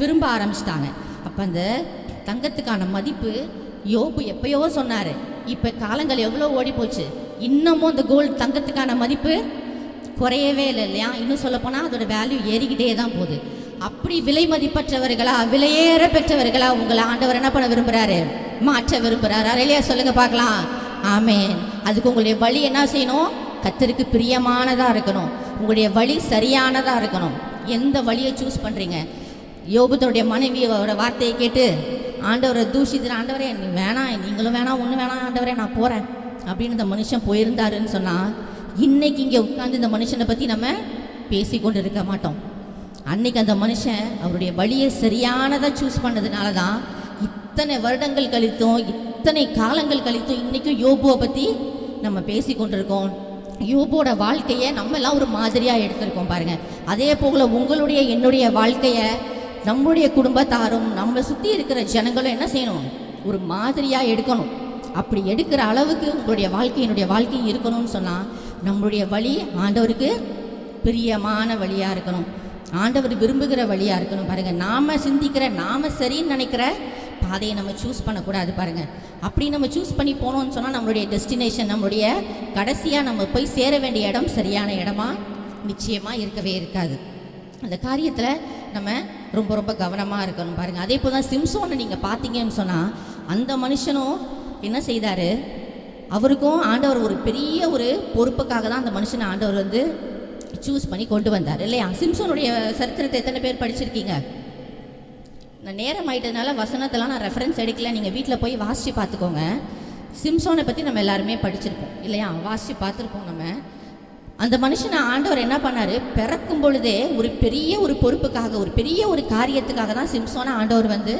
விரும்ப ஆரம்பிச்சிட்டாங்க. அப்போ அந்த தங்கத்துக்கான மதிப்பு யோபு எப்பயோ சொன்னார். இப்போ காலங்கள் எவ்வளோ ஓடி போச்சு, இன்னமும் அந்த கோல்டு தங்கத்துக்கான மதிப்பு குறையவே இல்லை இல்லையா? இன்னும் சொல்லப்போனால் அதோட வேல்யூ ஏறிக்கிட்டே தான் போகுது. அப்படி விலை மதிப்பற்றவர்களா, விலையேற பெற்றவர்களா உங்களை ஆண்டவர் என்ன பண்ண விரும்புகிறாரு? மாற்ற விரும்புகிறாரு. இல்லையா? சொல்லுங்க பார்க்கலாம். ஆமென். அதுக்கு உங்களுடைய வழி என்ன செய்யணும்? கர்த்தருக்கு பிரியமானதாக இருக்கணும். உங்களுடைய வழி சரியானதாக இருக்கணும். எந்த வழியை சூஸ் பண்ணுறீங்க? யோபு தன்னுடைய மனைவியோட வார்த்தையை கேட்டு ஆண்டவரை தூஷித்து, ஆண்டவரே நீ வேணாம், நீங்களும் வேணாம், ஒன்றும் வேணாம் ஆண்டவரே, நான் போகிறேன் அப்படின்னு இந்த மனுஷன் போயிருந்தாருன்னு சொன்னால், இன்னைக்கு இங்கே உட்காந்து இந்த மனுஷனை பற்றி நம்ம பேசி கொண்டு இருக்க மாட்டோம். அன்னைக்கு அந்த மனுஷன் அவருடைய வழியை சரியானதாக சூஸ் பண்ணதுனால தான் இத்தனை வருடங்கள் கழித்தும், இத்தனை காலங்கள் கழித்தும் இன்றைக்கும் யோபுவை பற்றி நம்ம பேசி கொண்டிருக்கோம். யோபோட வாழ்க்கையை நம்ம எல்லாம் ஒரு மாதிரியாக எடுத்திருக்கோம் பாருங்கள். அதே போல் உங்களுடைய என்னுடைய வாழ்க்கையை நம்முடைய குடும்பத்தாரும் நம்ம சுற்றி இருக்கிற ஜனங்களும் என்ன செய்யணும்? ஒரு மாதிரியாக எடுக்கணும். அப்படி எடுக்கிற அளவுக்கு உங்களுடைய வாழ்க்கை என்னுடைய வாழ்க்கையும் இருக்கணும்னு சொன்னால், நம்மளுடைய வழி ஆண்டவருக்கு பிரியமான வழியாக இருக்கணும், ஆண்டவர் விரும்புகிற வழியாக இருக்கணும். பாருங்கள், நாம் சிந்திக்கிற, நாம் சரின்னு நினைக்கிற பாதையை நம்ம சூஸ் பண்ணக்கூடாது. பாருங்கள், அப்படி நம்ம சூஸ் பண்ணி போனோம்னு சொன்னால் நம்மளுடைய டெஸ்டினேஷன், நம்மளுடைய கடைசியாக நம்ம போய் சேர வேண்டிய இடம் சரியான இடமா நிச்சயமாக இருக்கவே இருக்காது. அந்த காரியத்தில் நம்ம ரொம்ப ரொம்ப கவனமாக இருக்கணும். பாருங்கள், அதே போல் தான் சிம்சோனை நீங்கள் பார்த்தீங்கன்னு சொன்னால், அந்த மனுஷனும் என்ன செய்தார்? அவருக்கும் ஆண்டவர் ஒரு பெரிய ஒரு பொறுப்புக்காக தான் அந்த மனுஷனை ஆண்டவர் வந்து சூஸ் பண்ணி கொண்டு வந்தார் இல்லையா? சிம்சோனுடைய சரித்திரத்தை எத்தனை பேர் படிச்சிருக்கீங்க? நான் நேரம் ஆகிட்டதுனால வசனத்தெல்லாம் நான் ரெஃபரன்ஸ் எடுக்கல, நீங்கள் வீட்டில் போய் வாசித்து பார்த்துக்கோங்க. சிம்சோனை பற்றி நம்ம எல்லாருமே படிச்சிருப்போம் இல்லையா? வாசித்து பார்த்துருப்போம் நம்ம. அந்த மனுஷனை ஆண்டவர் என்ன பண்ணார்? பிறக்கும் பொழுதே ஒரு பெரிய ஒரு பொறுப்புக்காக, ஒரு பெரிய ஒரு காரியத்துக்காக தான் சிம்சோனை ஆண்டவர் வந்து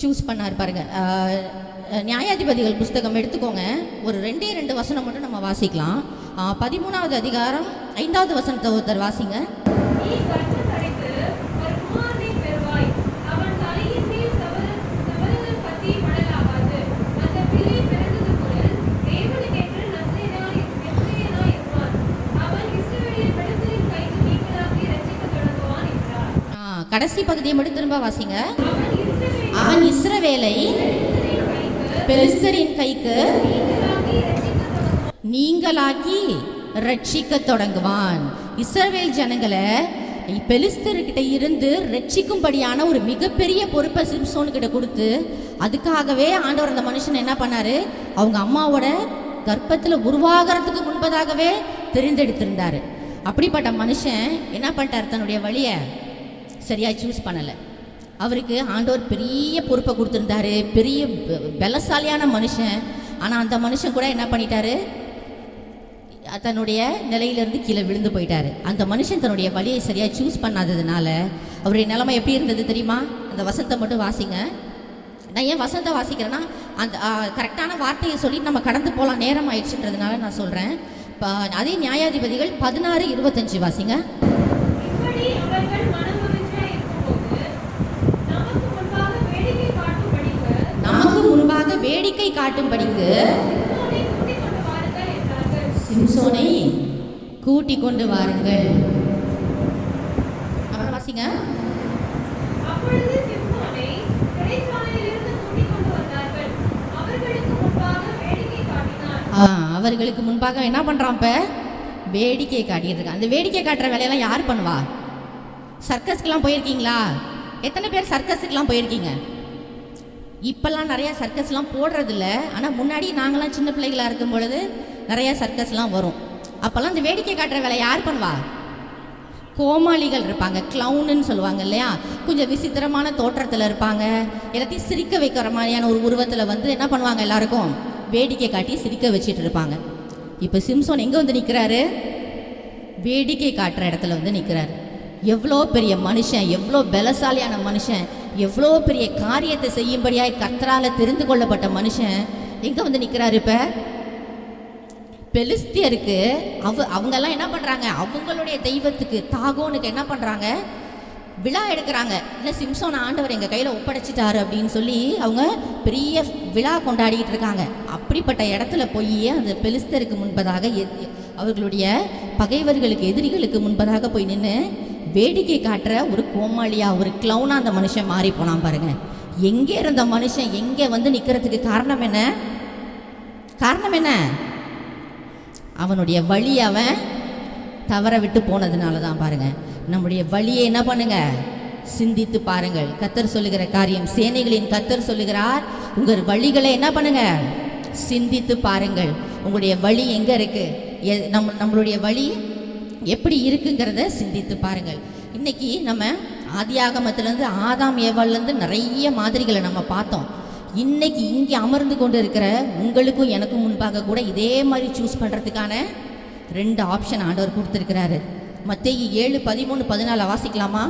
சூஸ் பண்ணார். பாருங்கள், நியாயாதிபதிகள் புஸ்தகம் எடுத்துக்கோங்க. ஒரு 2 வசனம் மட்டும் நம்ம வாசிக்கலாம். 13வது அதிகாரம் 5வது வசனத்தை ஒருத்தர் வாசிங்க. கடைசி பகுதியை மட்டும் திரும்ப வாசிங்க. அவன் இஸ்ரவேலை பெலிஸ்தரின் கைக்கு நீங்களாக்கி ரட்சிக்க தொடங்குவான். இஸ்ரவேல் ஜனங்களை பெலிஸ்தர்கிட்ட இருந்து ரட்சிக்கும்படியான ஒரு மிகப்பெரிய பொறுப்பை சிம்சோன்கிட்ட கொடுத்து, அதுக்காகவே ஆண்டவர் அந்த மனுஷன் என்ன பண்ணாரு? அவங்க அம்மாவோட கர்ப்பத்தில் உருவாகிறதுக்கு முன்பதாகவே தெரிந்தெடுத்திருந்தார். அப்படிப்பட்ட மனுஷன் என்ன பண்ணிட்டார்? தன்னுடைய வழியை சரியாக சூஸ் பண்ணலை. அவருக்கு ஆண்டவர் பெரிய பொறுப்பை கொடுத்துருந்தாரு, பெரிய பலசாலியான மனுஷன். ஆனால் அந்த மனுஷன் கூட என்ன பண்ணிட்டாரு? தன்னுடைய நிலையிலேருந்து கீழே விழுந்து போயிட்டார். அந்த மனுஷன் தன்னுடைய வழியை சரியாக சூஸ் பண்ணாததுனால அவருடைய நிலைமை எப்படி இருந்தது தெரியுமா? அந்த வசனத்தை மட்டும் வாசிங்க. நான் ஏன் வசனத்தை வாசிக்கிறேன்னா, அந்த கரெக்டான வார்த்தையை சொல்லி நம்ம கடந்து போகலாம், நேரம் ஆயிடுச்சுன்றதுனால நான் சொல்கிறேன். இப்போ அதே நியாயாதிபதிகள் 16:25 வாசிங்க. நமக்கு முன்பாக வேடிக்கை காட்டும்படிக்கு சிம்சோனை கூட்டி கொண்டு வாருங்கள். அப்புறம் வாசிங்க. அவர்களுக்கு முன்பாக என்ன பண்றான்? இப்ப வேடிக்கை காட்டிட்டு இருக்கான். அந்த வேடிக்கை காட்டுற வேலையெல்லாம் யார் பண்ணுவா? சர்க்கஸ்க்கெல்லாம் போயிருக்கீங்களா? எத்தனை பேர் சர்க்கஸுக்கெல்லாம் போயிருக்கீங்க? இப்போல்லாம் நிறையா சர்க்கஸ்லாம் போடுறதில்ல. ஆனால் முன்னாடி நாங்களாம் சின்ன பிள்ளைகளாக இருக்கும் பொழுது நிறையா சர்க்கஸ்லாம் வரும். அப்போல்லாம் இந்த வேடிக்கை காட்டுற வேலை யார் பண்ணுவா? கோமாளிகள் இருப்பாங்க, க்ளவுன்னு சொல்லுவாங்க இல்லையா? கொஞ்சம் விசித்திரமான தோற்றத்தில் இருப்பாங்க, எல்லாத்தையும் சிரிக்க வைக்கிற மாதிரியான ஒரு உருவத்தில் வந்து என்ன பண்ணுவாங்க? எல்லாருக்கும் வேடிக்கை காட்டி சிரிக்க வச்சுட்டு இருப்பாங்க. இப்போ சிம்சோன் எங்கே வந்து நிற்கிறாரு? வேடிக்கை காட்டுற இடத்துல வந்து நிற்கிறாரு. எவ்வளோ பெரிய மனுஷன், எவ்வளோ பலசாலியான மனுஷன், எவ்வளோ பெரிய காரியத்தை செய்யும்படியாய் கர்த்தரால் தெரிந்து கொள்ளப்பட்ட மனுஷன் எங்கே வந்து நிற்கிறாரு? இப்போ பெலிஸ்தியருக்கு அவங்கெல்லாம் என்ன பண்ணுறாங்க? அவங்களுடைய தெய்வத்துக்கு தாகோனுக்கு என்ன பண்ணுறாங்க? விழா எடுக்கிறாங்க. இல்லை, சிம்சோன் ஆண்டவர் எங்கள் கையில் ஒப்படைச்சிட்டாரு அப்படின்னு சொல்லி அவங்க பெரிய விழா கொண்டாடிட்டு இருக்காங்க. அப்படிப்பட்ட இடத்துல போய் அந்த பெலிஸ்தருக்கு முன்பதாக அவர்களுடைய பகைவர்களுக்கு எதிரிகளுக்கு முன்பதாக போய் நின்று வேடிக்கை காட்டுற ஒரு கோமாளியா, ஒரு கிளவுனா அந்த மனுஷன் மாறி போனான் பாருங்க. எங்கே இருந்த மனுஷன் எங்கே வந்து நிற்கிறதுக்கு காரணம் என்ன? காரணம் என்ன? அவனுடைய வழி அவன் தவற விட்டு போனதுனால தான் பாருங்க. நம்முடைய வழியை என்ன பண்ணுங்க? சிந்தித்து பாருங்கள். கர்த்தர் சொல்லுகிற காரியம், சேனைகளின் கர்த்தர் சொல்லுகிறார், உங்கள் வழிகளை என்ன பண்ணுங்க? சிந்தித்து பாருங்கள். உங்களுடைய வழி எங்கே இருக்கு? நம்மளுடைய வழி எப்படி இருக்குங்கிறத சிந்தித்து பாருங்கள். இன்னைக்கு நம்ம ஆதியாகமத்திலேருந்து ஆதாம் ஏவாள்லேருந்து நிறைய மாதிரிகளை நம்ம பார்த்தோம். இன்னைக்கு இங்கே அமர்ந்து கொண்டு இருக்கிற உங்களுக்கும் எனக்கும் முன்பாக கூட இதே மாதிரி சூஸ் பண்ணுறதுக்கான 2 ஆப்ஷன் ஆண்டவர் கொடுத்துருக்கிறாரு. மத்தேயு 7:13-14 வாசிக்கலாமா?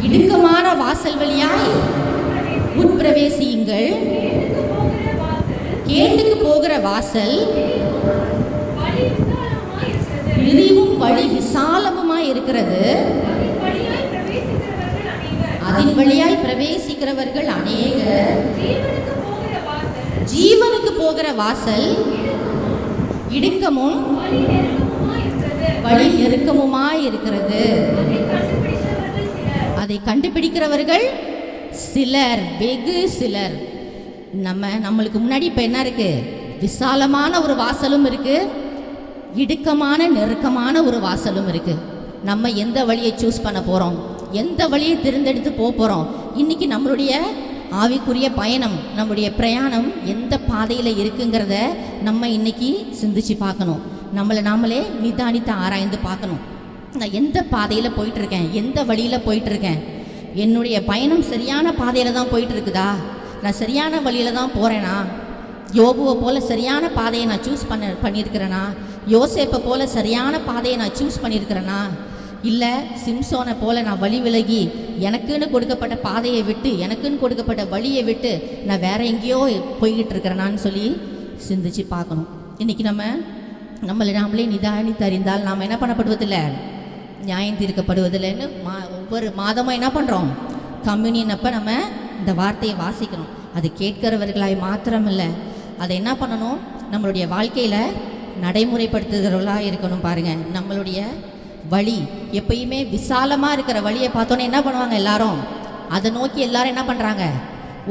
இடுக்கமான வாசல் வழியாய் உட்பிரவேசியுங்கள். கேட்டுக்கு போகிற வாசல் விரிவும் வழி விசாலமுமாய் இருக்கிறது, அதன் வழியாய் பிரவேசிக்கிறவர்கள் அநேகர். ஜீவனுக்கு போகிற வாசல் இடுக்கமும் வழி நெருக்கமுமாய் இருக்கிறது, அதை கண்டுபிடிக்கிறவர்கள் சிலர், வெகு சிலர். நம்மளுக்கு முன்னாடி இப்போ என்ன இருக்கு? விசாலமான ஒரு வாசலும் இருக்கு, இடுக்கமான நெருக்கமான ஒரு வாசலும் இருக்கு. நம்ம எந்த வழியை சூஸ் பண்ண போகிறோம்? எந்த வழியை தேர்ந்தெடுத்து போகிறோம்? இன்னைக்கு நம்மளுடைய ஆவிக்குரிய பயணம், நம்முடைய பிரயாணம் எந்த பாதையில் இருக்குங்கிறத நம்ம இன்னைக்கு சிந்திச்சு பார்க்கணும். நம்மளை நாமளே நிதானித்து ஆராய்ந்து பார்க்கணும். நான் எந்த பாதையில் போயிட்டுருக்கேன்? எந்த வழியில் போயிட்டுருக்கேன்? என்னுடைய பயணம் சரியான பாதையில் தான் போயிட்டு இருக்குதா? நான் சரியான வழியில் தான் போகிறேனா? யோபுவை போல் சரியான பாதையை நான் சூஸ் பண்ணியிருக்கிறேனா? யோசேப்பை போல் சரியான பாதையை நான் சூஸ் பண்ணியிருக்கிறேனா? இல்லை சிம்சோனை போல் நான் வழி விலகி எனக்குன்னு கொடுக்கப்பட்ட பாதையை விட்டு, எனக்குன்னு கொடுக்கப்பட்ட வழியை விட்டு நான் வேற எங்கேயோ போய்கிட்டு இருக்கிறேனான்னு சொல்லி சிந்திச்சு பார்க்கணும். இன்றைக்கி நம்மளை நாமளே நிதானித்து அறிந்தால் நாம் என்ன பண்ணப்படுவதில்லை? நியாயம் தீர்க்கப்படுவதில்லைன்னு ஒவ்வொரு மாதமும் என்ன பண்ணுறோம்? கம்யூனியன் அப்போ நம்ம இந்த வார்த்தையை வாசிக்கிறோம். அது கேட்கிறவர்களாய் மாத்திரமில்லை, அதை என்ன பண்ணணும்? நம்மளுடைய வாழ்க்கையில் நடைமுறைப்படுத்துகிறவர்களாக இருக்கணும். பாருங்கள், நம்மளுடைய வழி எப்பயுமே விசாலமாக இருக்கிற வழியை பார்த்தோன்னே என்ன பண்ணுவாங்க? எல்லாரும் அதை நோக்கி எல்லாரும் என்ன பண்ணுறாங்க?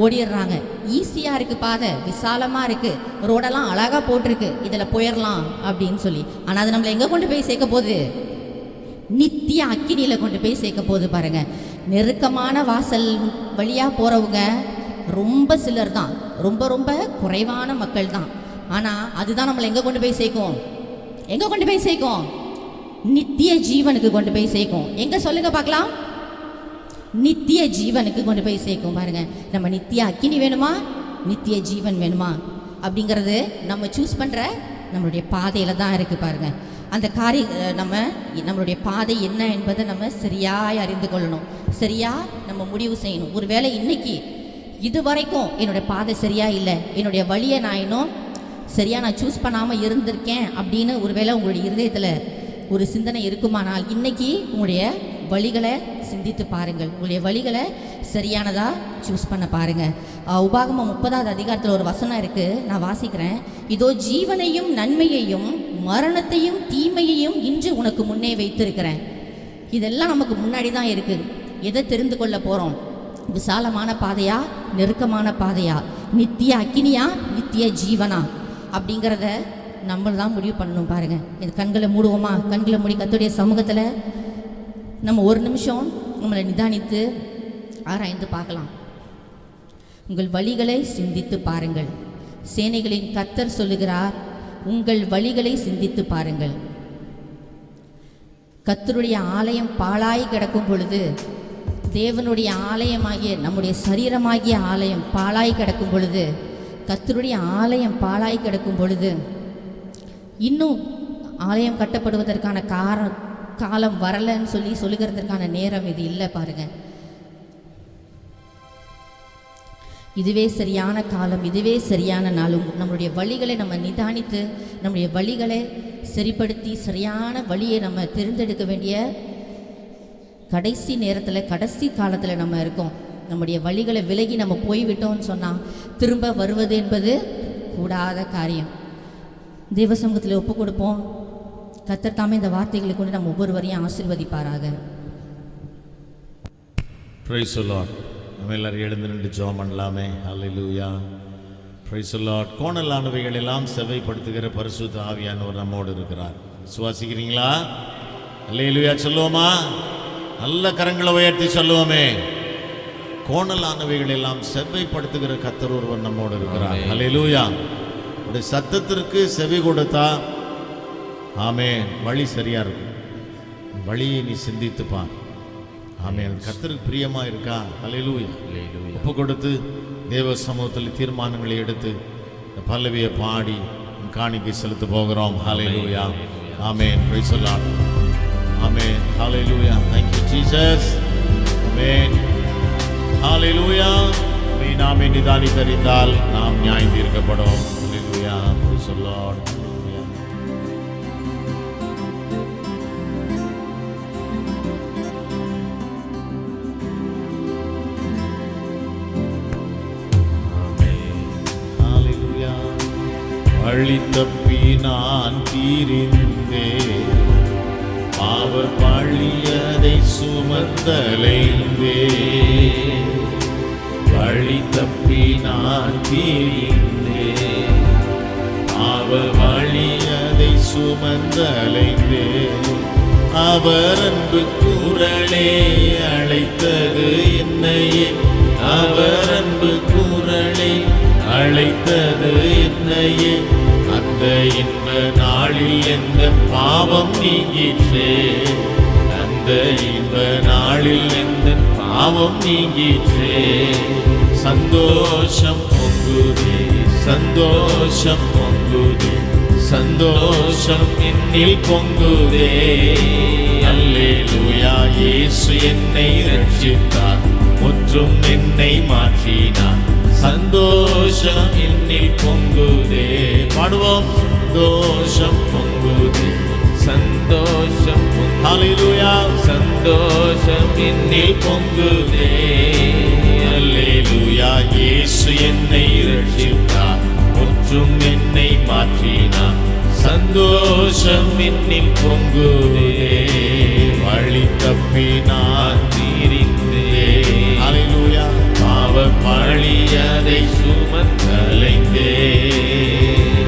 ஓடிடுறாங்க. ஈஸியாக இருக்குது பாதை, விசாலமாக இருக்குது, ரோடெல்லாம் அழகாக போட்டிருக்கு, இதில் போயிடலாம் அப்படின்னு சொல்லி. ஆனால் அது நம்மளை எங்கே கொண்டு போய் சேர்க்க போகுது? நித்திய அக்கினியில் கொண்டு போய் சேர்க்க போகுது. பாருங்கள், நெருக்கமான வாசல் வழியாக போகிறவங்க ரொம்ப சிலர் தான், ரொம்ப ரொம்ப குறைவான மக்கள் தான். ஆனால் அதுதான் நம்மளை எங்கே கொண்டு போய் சேர்க்கும்? எங்கே கொண்டு போய் சேர்க்கும்? நித்திய ஜீவனுக்கு கொண்டு போய் சேர்க்கும். எங்கே சொல்லுங்க பார்க்கலாம்? நித்திய ஜீவனுக்கு கொண்டு போய் சேர்க்கும். பாருங்க, நம்ம நித்திய அக்கினி வேணுமா, நித்திய ஜீவன் வேணுமா அப்படிங்கிறது நம்ம சூஸ் பண்ணுற நம்மளுடைய பாதையில் தான் இருக்குது. பாருங்க, அந்த நம்மளுடைய பாதை என்ன என்பதை நம்ம சரியாக அறிந்து கொள்ளணும், சரியாக நம்ம முடிவு செய்யணும். ஒருவேளை இன்னைக்கு இது வரைக்கும் என்னுடைய பாதை சரியாக இல்லை, என்னுடைய வழியை நான் இன்னும் சரியாக நான் சூஸ் பண்ணாமல் இருந்திருக்கேன் அப்படின்னு ஒருவேளை உங்களுடைய இருதயத்தில் ஒரு சிந்தனை இருக்குமானால் இன்னைக்கு உங்களுடைய வழிகளை சிந்தித்து பாருங்கள். உங்களுடைய வழிகளை சரியானதாக சூஸ் பண்ண பாருங்கள். உபாகமம் 30வது அதிகாரத்தில் ஒரு வசனம் இருக்குது, நான் வாசிக்கிறேன். இதோ ஜீவனையும் நன்மையையும் மரணத்தையும் தீமையையும் இன்று உனக்கு முன்னே வைத்திருக்கிறேன். இதெல்லாம் நமக்கு முன்னாடி தான் இருக்குது. எதை தெரிந்து கொள்ள போகிறோம்? விசாலமான பாதையா, நெருக்கமான பாதையா, நித்திய அக்கினியா, நித்திய ஜீவனா அப்படிங்கிறத நம்ம தான் முடிவு பண்ணணும். பாருங்கள், இது கண்களை மூடுவோமா? கண்களை மூடி கர்த்தருடைய சமூகத்தில் நம்ம ஒரு நிமிஷம் நம்மளை நிதானித்து ஆராய்ந்து பார்க்கலாம். உங்கள் வழிகளை சிந்தித்து பாருங்கள். சேனைகளின் கர்த்தர் சொல்லுகிறார், உங்கள் வழிகளை சிந்தித்து பாருங்கள். கர்த்தருடைய ஆலயம் பாழாய் கிடக்கும் பொழுது, தேவனுடைய ஆலயமாகிய நம்முடைய சரீரமாகிய ஆலயம் பாழாய் கிடக்கும் பொழுது, கர்த்தருடைய ஆலயம் பாழாய் கிடக்கும் பொழுது, இன்னும் ஆலயம் கட்டப்படுவதற்கான காலம் வரலைன்னு சொல்லி சொல்லுகிறதுக்கான நேரம் இது இல்லை பாருங்க. இதுவே சரியான காலம், இதுவே சரியான நாள். நம்மளுடைய வழிகளை நம்ம நிதானித்து நம்முடைய வழிகளை சரிப்படுத்தி சரியான வழியை நம்ம தேர்ந்தெடுக்க வேண்டிய கடைசி நேரத்தில், கடைசி காலத்தில் நம்ம இருக்கோம். நம்முடைய வழிகளை விலகி நம்ம போய்விட்டோம்னு சொன்னால் திரும்ப வருவது என்பது கூடாத காரியம். தேவ சமூகத்தில் ஒப்பு கொடுப்போம். கர்த்தர் தாமே இந்த வார்த்தைகளை கொண்டு நம்ம ஒவ்வொருவரையும் ஆசீர்வதிப்பாராக. Price the Lord. நம்ம எல்லாரும் எழுந்து நின்று ஜெபம் பண்ணலாமே. ஹல்லேலூயா. Praise the Lord. கோணலானவைகள் எல்லாம் செவைப்படுத்துகிற பரிசுத்த ஆவியானவர் நம்மோடு இருக்கிறார். விசுவாசிக்கிறீங்களா? ஹல்லேலூயா சொல்லுவோமா? நல்ல கரங்களை உயர்த்தி சொல்லுவோமே. கோணலானவைகள் எல்லாம் செவ்வைப்படுத்துகிற கர்த்தர் ஒருவர் நம்மோடு இருக்கிறார். ஹல்லேலூயா. உடைய சத்தத்திற்கு செவி கொடுத்தா ஆமென், வழி சரியா இருக்கும். வழியை நீ சிந்தித்து பார். ஆமென். கர்த்தருக்கு பிரியமா இருக்கா? ஹல்லேலூயா. ஒப்பு கொடுத்து தேவ சமூகத்தில் தீர்மானங்களை எடுத்து இந்த பல்லவியை பாடி காணிக்கை செலுத்த போகிறோம். ஹல்லேலூயா. ஆமென். Praise the Lord. ஆமென். ஹல்லேலூயா. Thank you Jesus. ஆமென். ஹல்லேலூயா. நாமே நிதானித்தறிந்தால் நாம் நியாயம் தீர்க்கப்படும். ஹல்லேலூயா. Praise the Lord. வழி தப்பி நான் தீரிந்தேன், பாவ பழியதை சுமந்தலைந்தேன். வழி தப்பி நான் தீரிந்தேன், பாவ பழியதை சுமந்தலைந்தேன். அவர் அன்பு குரலே அழைத்தது என்னையே, அவர் அன்பு குரலே அழைத்தது என்னையே. அந்த இன்ப நாளில் எந்த பாவம் நீங்கிற்றே, அந்த இன்ப நாளில் எந்த பாவம் நீங்கிற்றே. சந்தோஷம் பொங்குதே, சந்தோஷம் பொங்குதே, சந்தோஷம் என்னில் பொங்குதே. அல்லேலூயா. இயேசு என்னை ரட்சித்தார், முற்றும் என்னை மாற்றினார். சந்தோஷம் என்னில் பொங்குதே. பாடுவோம். சந்தோஷம் பொங்குதே, சந்தோஷம் பொங்குதே. ஹல்லேலூயா. சந்தோஷம் என்னில் பொங்குதே. அல்லேலூயா. இயேசு என்னை ரட்சித்தார், முற்றும் என்னை மாற்றினார். சந்தோஷம் என்னில் பொங்குதே. வழி தப்பி நான் தீரிந்தேன். ஹல்லேலூயா. பாவ பழியதை சுமந்தலைந்தேன்.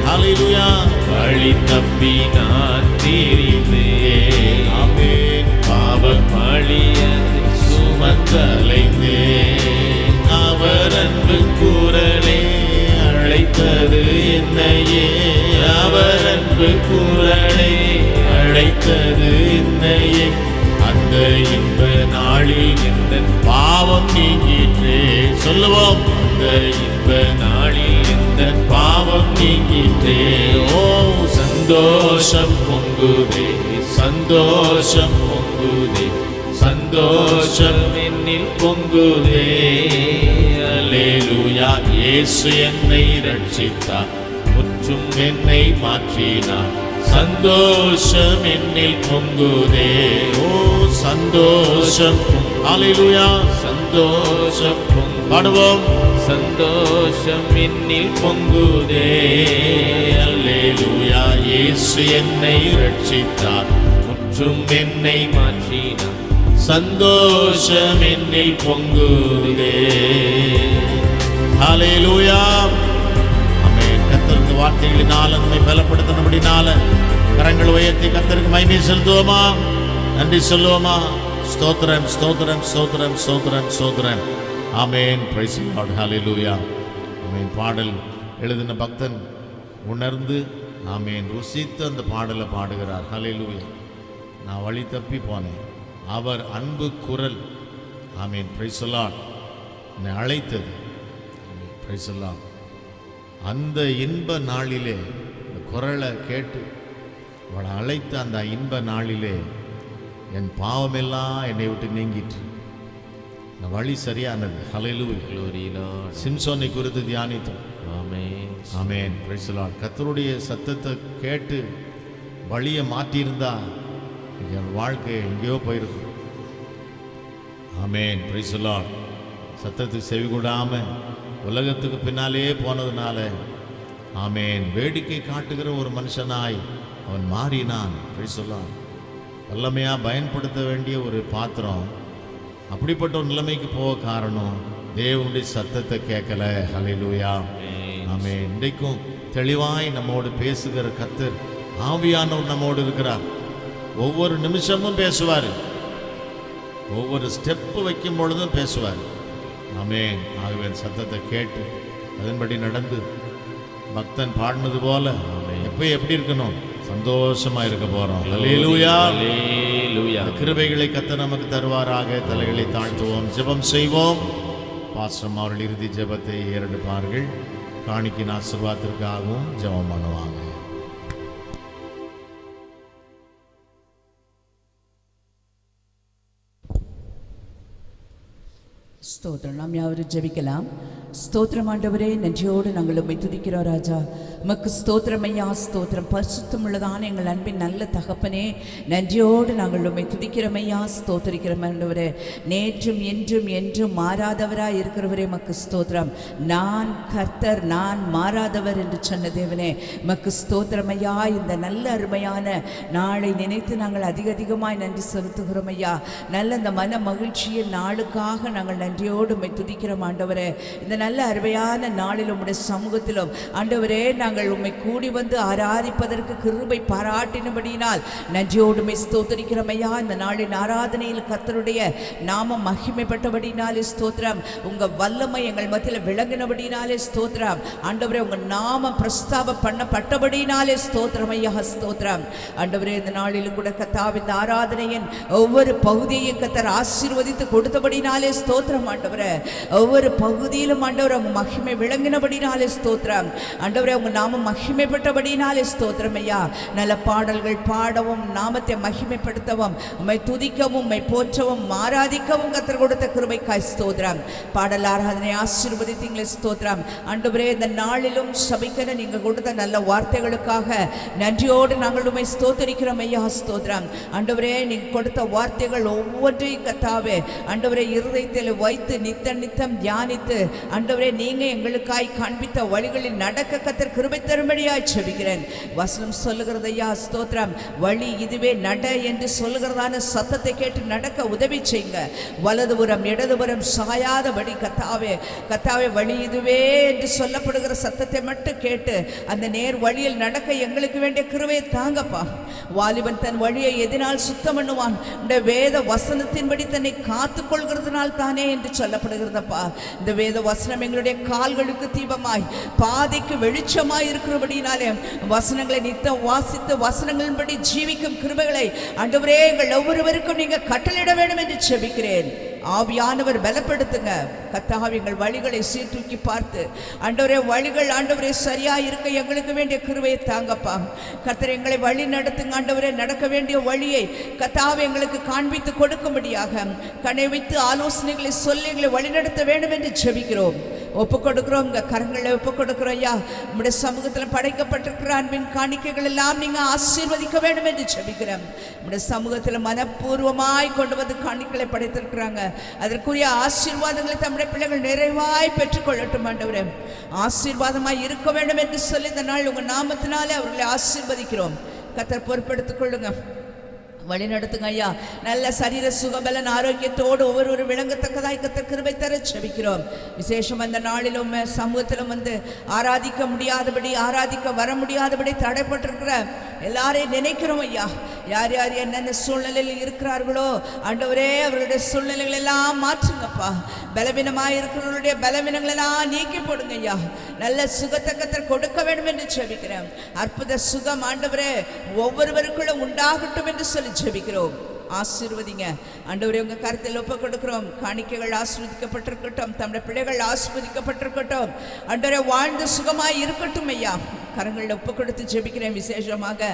ஹல்லேலூயா. வழி தப்பி நான் தீரிந்தேன். ஆமென். பாவ பழியதை சுமந்தலைந்தேன். அவர் அன்பு குரலே அழைத்தது என்னையே, அவர் அன்பு குரலே அழைத்தது என்னையே. அந்த இன்ப நாளில் எந்த பாவம் நீங்கிற்றே. சொல்லுவோம். அந்த இன்ப நாளில் எந்த பாவம் நீங்கிற்றே. ஓ சந்தோஷம் பொங்குதே, சந்தோஷம் பொங்குதே, சந்தோஷம் என்னில் பொங்குதே. அல்லேலூயா. இயேசு என்னை ரட்சித்தார், முற்றும் என்னை மாற்றினார். சந்தோஷம் என்னில் பொங்குதே. ஓ சந்தோஷம். ஹல்லேலூயா. சந்தோஷம் பாடுவோம். சந்தோஷம் என்னில் பொங்குதே. அல்லேலூயா. இயேசு என்னை ரட்சித்தார், முற்றும் என்னை மாற்றினார். சந்தோஷம் என்னில் பொங்குதே. ஹல்லேலூயா. கர்த்தருக்கு வார்த்தைகளினால் நம்மை பலப்படுத்தினபடினால கரங்கள் உயர்த்தி கர்த்தருக்கு மகிமை செலுத்துவோமா? நன்றி சொல்லுவோமா? ஸ்தோத்திரம், ஸ்தோத்திரம், ஸ்தோத்திரம், ஸ்தோத்திரம், ஸ்தோத்திரம். ஆமென். Praise the Lord. ஹல்லேலூயா. ஆமென். பாடல் எழுதின பக்தன் உணர்ந்து ஆமென் ருசித்து அந்த பாடலை பாடுகிறார். ஹல்லேலூயா. நான் வழி தப்பி போனேன், அவர் அன்பு குரல் ஆமென் பிரைஸ் தி லார்ட் என்னை அழைத்தது. ஆமென் பிரைஸ் தி லார்ட். அந்த இன்ப நாளிலே இந்த குரலை கேட்டு அவளை அழைத்த அந்த இன்ப நாளிலே என் பாவமெல்லாம் என்னை விட்டு நீங்கிட்டு இந்த வழி சரியானது. ஹல்லேலூயா. சிம்சோனை குறித்து தியானித்தோம். ஆமென். Praise the Lord. கர்த்தருடைய சத்தத்தை கேட்டு வழியை மாற்றியிருந்தா என் வாழ்க்கை எங்கேயோ போயிருக்கும். ஆமென். Praise the Lord. சத்தத்துக்கு செவி கொடாம உலகத்துக்கு பின்னாலே போனதுனால ஆமென் வேடிக்கை காட்டுகிற ஒரு மனுஷனாய் அவன் மாறினான். Praise the Lord. வல்லமையாக பயன்படுத்த வேண்டிய ஒரு பாத்திரம் அப்படிப்பட்ட ஒரு நிலைமைக்கு போக காரணம் தேவனுடைய சத்தத்தை கேட்கல. ஹல்லேலூயா. ஆமென். இன்றைக்கும் தெளிவாய் நம்மோடு பேசுகிற கர்த்தர் ஆவியானவர் நம்மோடு இருக்கிறார். ஒவ்வொரு நிமிஷமும் பேசுவார், ஒவ்வொரு ஸ்டெப்பு வைக்கும் பொழுதும் பேசுவார். ஆமென். ஆகவே சத்தத்தை கேட்டு அதன்படி நடந்து பக்தன் பாடினது போல எப்போ எப்படி இருக்கணும்? சந்தோஷமா இருக்க போறோம். ஹல்லேலூயா. கிருபைகளை கர்த்தர் நமக்கு தருவாராக. தலைகளை தாழ்த்துவோம், ஜெபம் செய்வோம். பாஸ்டம் அவர்கள் இறுதி ஜெபத்தை ஏறெடுப்பார்கள். காணிக்கின் ஆசீர்வாதத்திற்காகவும் ஜெபம் பண்ணுவாங்க. ஸ்தோத்திரம். நாம் யாவரும் ஜெபிக்கலாம். ஸ்தோத்திரம் ஆண்டவரே, நன்றியோடு நாங்கள் உம்மை துதிக்கிறோம் ராஜா. உமக்கு ஸ்தோத்திரம் ஐயா, ஸ்தோத்திரம். பரிசுத்தம் உள்ளதான எங்கள் அன்பின் நல்ல தகப்பனே, நன்றியோடு நாங்கள் உம்மை துதிக்கிறோம் ஐயா, ஸ்தோத்திரிக்கிறோம் ஆண்டவரே. நேற்றும் என்றும் என்றும் மாறாதவராய் இருக்கிறவரே உமக்கு ஸ்தோத்திரம். நான் கர்த்தர், நான் மாறாதவர் என்று சொன்ன தேவனே உமக்கு ஸ்தோத்திரம் ஐயா. இந்த நல்ல அருமையான நாளை நினைத்து நாங்கள் அதிகமாய் நன்றி செலுத்துகிறோம் ஐயா. நல்ல இந்த மன மகிழ்ச்சியின் நாளுக்காக நாங்கள் நன்றியோடு உம்மை துதிக்கிறோம் ஆண்டவரே. இந்த நல்ல அருமையான நாளில் உம்முடைய சமூகத்திலும் ஆண்டவரே நாங்கள் உம்மை கூடி வந்து ஆராதிப்பதற்கு கிருபை பாராட்டினபடியினால் நன்றியோடு உம்மை ஸ்தோத்திரிக்கிறோம் ஐயா. இந்த நாளின் ஆராதனையில் கர்த்தருடைய நாமம் மகிமைப்பட்டபடினாலே ஸ்தோத்திரம். உங்க வல்லமை எங்கள் மத்தியில் விளங்கினபடினாலே ஸ்தோத்திரம் ஆண்டவரே. உங்க நாமம் பிரஸ்தாபம் பண்ணப்பட்டபடினாலே ஸ்தோத்திரம் ஐயா, ஸ்தோத்திரம் ஆண்டவரே. இந்த நாளிலும் கூட கர்த்தாவே இந்த ஆராதனையின் ஒவ்வொரு பகுதியையும் கர்த்தர் ஆசீர்வதித்து கொடுத்தபடினாலே ஸ்தோத்திரம் ஆண்டவரே. ஒவ்வொரு பகுதியிலும் ஆண்டவரே உங்க மகிமை விளங்கினபடினாலே ஸ்தோத்திரம் ஆண்டவரே. உங்க நாமம் மகிமைப்பட்டபடினாலே ஸ்தோத்திரம் ஐயா. நல்ல பாடல்கள் பாடவும், நாமத்தை மகிமைப்படுத்தவும், உம்மை துதிக்கவும், உம்மை போற்றவும், ஆராதிக்கவும் கர்த்தர் கொடுத்த கிருபைக்காய் ஸ்தோத்திரம். பாடல் ஆராதனை ஆசீர்வதித்தீங்களே ஸ்தோத்திரம் ஆண்டவரே. இந்த நாளிலும் சபைக்கென நீங்க கொடுத்த நல்ல வார்த்தைகளுக்காக நன்றியோடு நாங்கள் உம்மை ஸ்தோத்திரிக்கிறோம் ஐயா, ஸ்தோத்திரம் ஆண்டவரே. நீங்க கொடுத்த வார்த்தைகள் ஒவ்வொன்றையும் கர்த்தாவே ஆண்டவரே இருதயத்தில் வைத்து நித்தம் தியானித்து ஆண்டவரே நீங்க எங்களுக்காய் காண்பித்த வழிகளில் நடக்க கர்த்தர் கிருபை தரும்படியாய் ஜெபிக்கிறேன். வசனம் சொல்லுகிறது ஐயா, ஸ்தோத்திரம். வழி இதுவே நட என்று சொல்லுகிறதான சத்தத்தை கேட்டு நடக்க உதவி செய்யுங்க. வலதுபுறம் இடதுபுறம் சாயாதபடி கர்த்தாவே வழி இதுவே என்று சொல்லப்படுகிற சத்தத்தை மட்டும் கேட்டு அந்த நேர் வழியில் நடக்க எங்களுக்கு வேண்டிய கிருபையை தாங்கப்பா. வாலிபன் தன் வழியை எதினால் சுத்தம் பண்ணுவான், இந்த வேத வசனத்தின்படி தன்னை காத்து கொள்கிறதுனால் தானே என்று சொல்லப்படுகிறதப்பா. இந்த வேத வசனம் எங்களுடைய கால்களுக்கு தீபமாய் பாதைக்கு வெளிச்சமாய் இருக்கிறபடினாலே வசனங்களை நித்தம் வாசித்து வசனங்களின்படி ஜீவிக்கும் கிருபைகளை ஆண்டவரே எங்கள் ஒவ்வொருவருக்கும் நீங்க கட்டளையிட வேண்டும் என்று ஜெபிக்கிறேன். ஆவியானவர் பலப்படுத்துங்க கர்த்தாவே. எங்கள் வழிகளை சீர்தூக்கி பார்த்து ஆண்டவரே வழிகள் ஆண்டவரே சரியா இருக்க எங்களுக்கு வேண்டிய கிருபையை தாங்கப்பா. கர்த்தர் எங்களை வழி நடத்துங்க ஆண்டவரே. நடக்க வேண்டிய வழியை கர்த்தாவே எங்களுக்கு காண்பித்து கொடுக்கும்படியாக கண்ணை வைத்து ஆலோசனைகளை சொல்லி எங்களை வழிநடத்த வேண்டும் என்று ஜெபிக்கிறோம். ஒப்பு கொடுக்கிறோம், உங்க கரங்களை ஒப்பு கொடுக்கிறோம் ஐயா. உங்களுடைய சமூகத்தில் படைக்கப்பட்டிருக்கிற அன்பின் காணிக்கைகள் எல்லாம் நீங்க ஆசீர்வதிக்க வேண்டும் என்று ஜெபிக்கிறோம். உங்களுடைய சமூகத்தில் மனப்பூர்வமாய் கொண்டு வந்து காணிக்கைகளை படைத்திருக்கிறாங்க. அதற்குரிய ஆசீர்வாதங்களை தம்முடைய பிள்ளைகள் நிறைவாய் பெற்றுக்கொள்ளட்டும் ஆண்டவரே. ஆசீர்வாதமாய் இருக்க வேண்டும் என்று சொல்லி இந்த நாள் உங்க நாமத்தினாலே அவர்களை ஆசீர்வதிக்கிறோம். கர்த்தர் பொறுப்பெடுத்துக் கொள்ளுங்க, வழி நடத்துங்க ஐயா. நல்ல சரீர சுகபலன் ஆரோக்கியத்தோடு ஒவ்வொரு விளங்கத்தக்கதாய் கர்த்தர் கிருபை தர ஜெபிக்கிறோம். விசேஷம் அந்த நாளிலும் சமூகத்திலும் வந்து ஆராதிக்க முடியாதபடி, ஆராதிக்க வர முடியாதபடி தடைப்பட்டிருக்கிற எல்லாரையும் நினைக்கிறோம் ஐயா. யார் யார் என்னென்ன சூழ்நிலையில் இருக்கிறார்களோ ஆண்டவரே அவர்களுடைய சூழ்நிலைகள் எல்லாம் மாற்றுங்கப்பா. பலவீனமாக இருக்கிறவர்களுடைய பலவீனங்கள் எல்லாம் நீக்கி போடுங்க ஐயா. நல்ல சுகத்தை கர்த்தர் கொடுக்க வேண்டும் என்று ஜெபிக்கிறேன். அற்புத சுகம் ஆண்டவரே ஒவ்வொருவருக்குள்ளும் உண்டாகட்டும் என்று சொல்லி ஜெபிக்கிறோம். ஆசீர்வதிங்க ஆண்டவரே. உங்க கருத்தில் ஒப்பு கொடுக்கிறோம். காணிக்கைகள் ஆசீர்வதிக்கப்பட்டிருக்கட்டும், தம்முடைய பிள்ளைகள் ஆசீர்வதிக்கப்பட்டிருக்கட்டும் ஆண்டவரே. வாழ்ந்து சுகமாய் இருக்கட்டும் ஐயா. கரங்களில் ஒப்பு கொடுத்து ஜெபிக்கிறேன். விசேஷமாக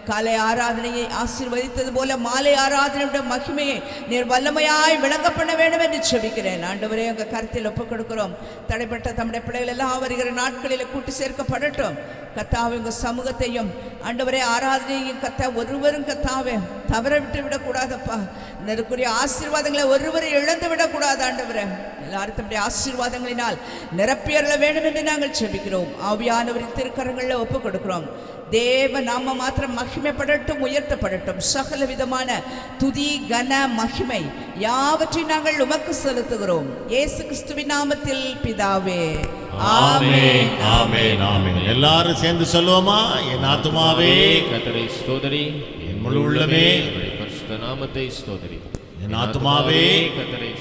காலை ஆராதனையை ஆசீர்வதித்தது போல மாலை ஆராதனையுடைய மகிமையை நீர் வல்லமையாய் விளங்க பண்ண வேண்டும் என்று ஜெபிக்கிறேன். ஆண்டவரே, உங்கள் கருத்தில் ஒப்பு கொடுக்கிறோம். தடைப்பட்ட தம்முடைய பிள்ளைகள் எல்லாம் வருகிற நாட்களில் கூட்டி சேர்க்கப்படட்டும். கத்தாவே, உங்கள் சமூகத்தையும் ஆண்டவரே ஆராதனையும் கத்தா ஒருவரும் கத்தாவே தவற விட்டு விடக்கூடாதப்பா. இதற்குரிய ஆசீர்வாதங்களை ஒருவரும் இழந்து விடக்கூடாது ஆண்டவரே. எல்லாரும் தம்முடைய ஆசீர்வாதங்களினால் நிரப்பியறல வேண்டும் என்று நாங்கள் ஜெபிக்கிறோம். ஆவியானவரின் திருக்கரங்களில் ஒப்பு கொடுக்கிறோம். தேவ நாம மாத்திரம் மகிமைப்படட்டும், உயர்த்தப்படட்டும். சகல விதமான துதி கன மகிமை யாவற்றையும் நாங்கள் உமக்கு செலுத்துகிறோம். இயேசு கிறிஸ்துவின் நாமத்தில் பிதாவே, ஆமென், ஆமென், ஆமென். எல்லாரும் சேர்ந்து சொல்லுவோமா? என் ஆத்துமாவே கர்த்தரை ஸ்தோத்திரி, என் முழு உள்ளமே அவருடைய பரிசுத்த நாமத்தை ஸ்தோத்திரி. என் ஆத்துமாவே கர்த்தரை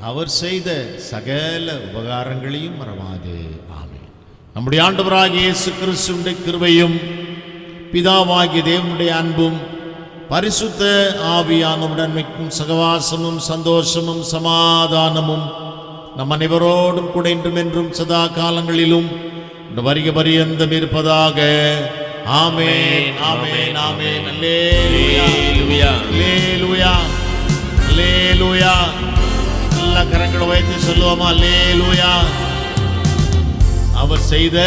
அவர் செய்த சகல உபகாரங்களையும் மறவாதே. ஆமென். நம்முடைய ஆண்டவராகிய இயேசு கிறிஸ்துவின் கிருபையும் பிதாவாகிய தேவனுடைய அன்பும் பரிசுத்த ஆவியானவருடன் சகவாசமும் சந்தோஷமும் சமாதானமும் நம் அனைவரோடும் கூட இன்றும் என்றும் சதா காலங்களிலும் வருக பரியந்தம் இருப்பதாக. ஆமென், ஆமென், ஆமென். அல்லேலூயா, அல்லேலூயா, அல்லேலூயா. எல்லா கரங்களை வைத்து சொல்லுவோமா? அல்லேலூயா. அவர் செய்த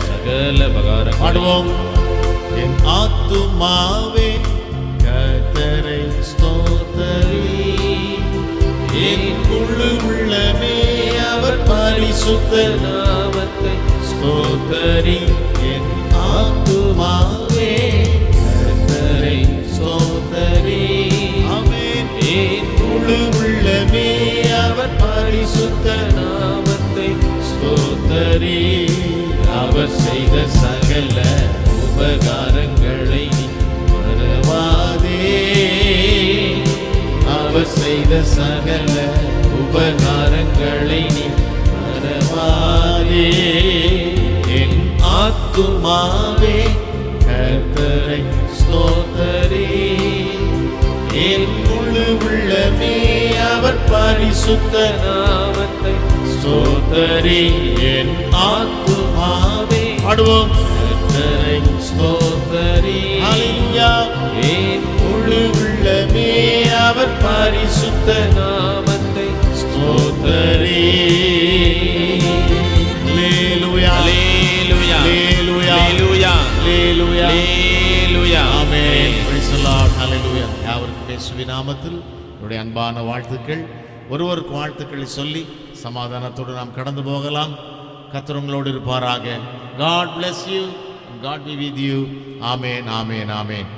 சகல உபகாரங்கள் பாடுவோம். என் ஆத்துமாவே கர்த்தரை ஸ்தோத்திரி, என் முழு உள்ளமே அவர் பரிசுத்த நாமத்தை ஸ்தோத்திரி. என் ஆத்துமாவே கர்த்தரை ஸ்தோத்திரி, ஆமென். என் முழு உள்ளமே அவர் பரிசுத்த நாமத்தை ஸ்தோத்திரி. அவர் செய்த சகல உபகாரங்களை மறவாதே. அவர் செய்த சகல உபகாரங்களை நீ மறவாதே. என் ஆத்துமாவே கர்த்தரை ஸ்தோத்திரி, என் முழு உள்ளமே அவர் பரிசுத்த நாமத்தை ஸ்தோத்திரி. என் ஆத்துமாவே பாடுவோம். கர்த்தரை ஸ்தோத்திரி. ஹல்லேலூயா. என் முழு உள்ளமே அவர் பரிசுத்த நாமத்தை ஸ்தோத்திரி. அல்லேலூயா, அல்லேலூயா, அல்லேலூயா, அல்லேலூயா, அல்லேலூயா, அல்லேலூயா. ஆமென். Praise the Lord. Hallelujah. யாவருக்கும் இயேசுவின் நாமத்தில் என்னுடைய அன்பான வாழ்த்துக்கள். ஒருவருக்கு வாழ்த்துக்களை சொல்லி சமாதானத்தோடு நாம் கடந்து போகலாம். கர்த்தர் உங்களோடு இருப்பாராக. God bless you. God be with you. Amen, amen, amen.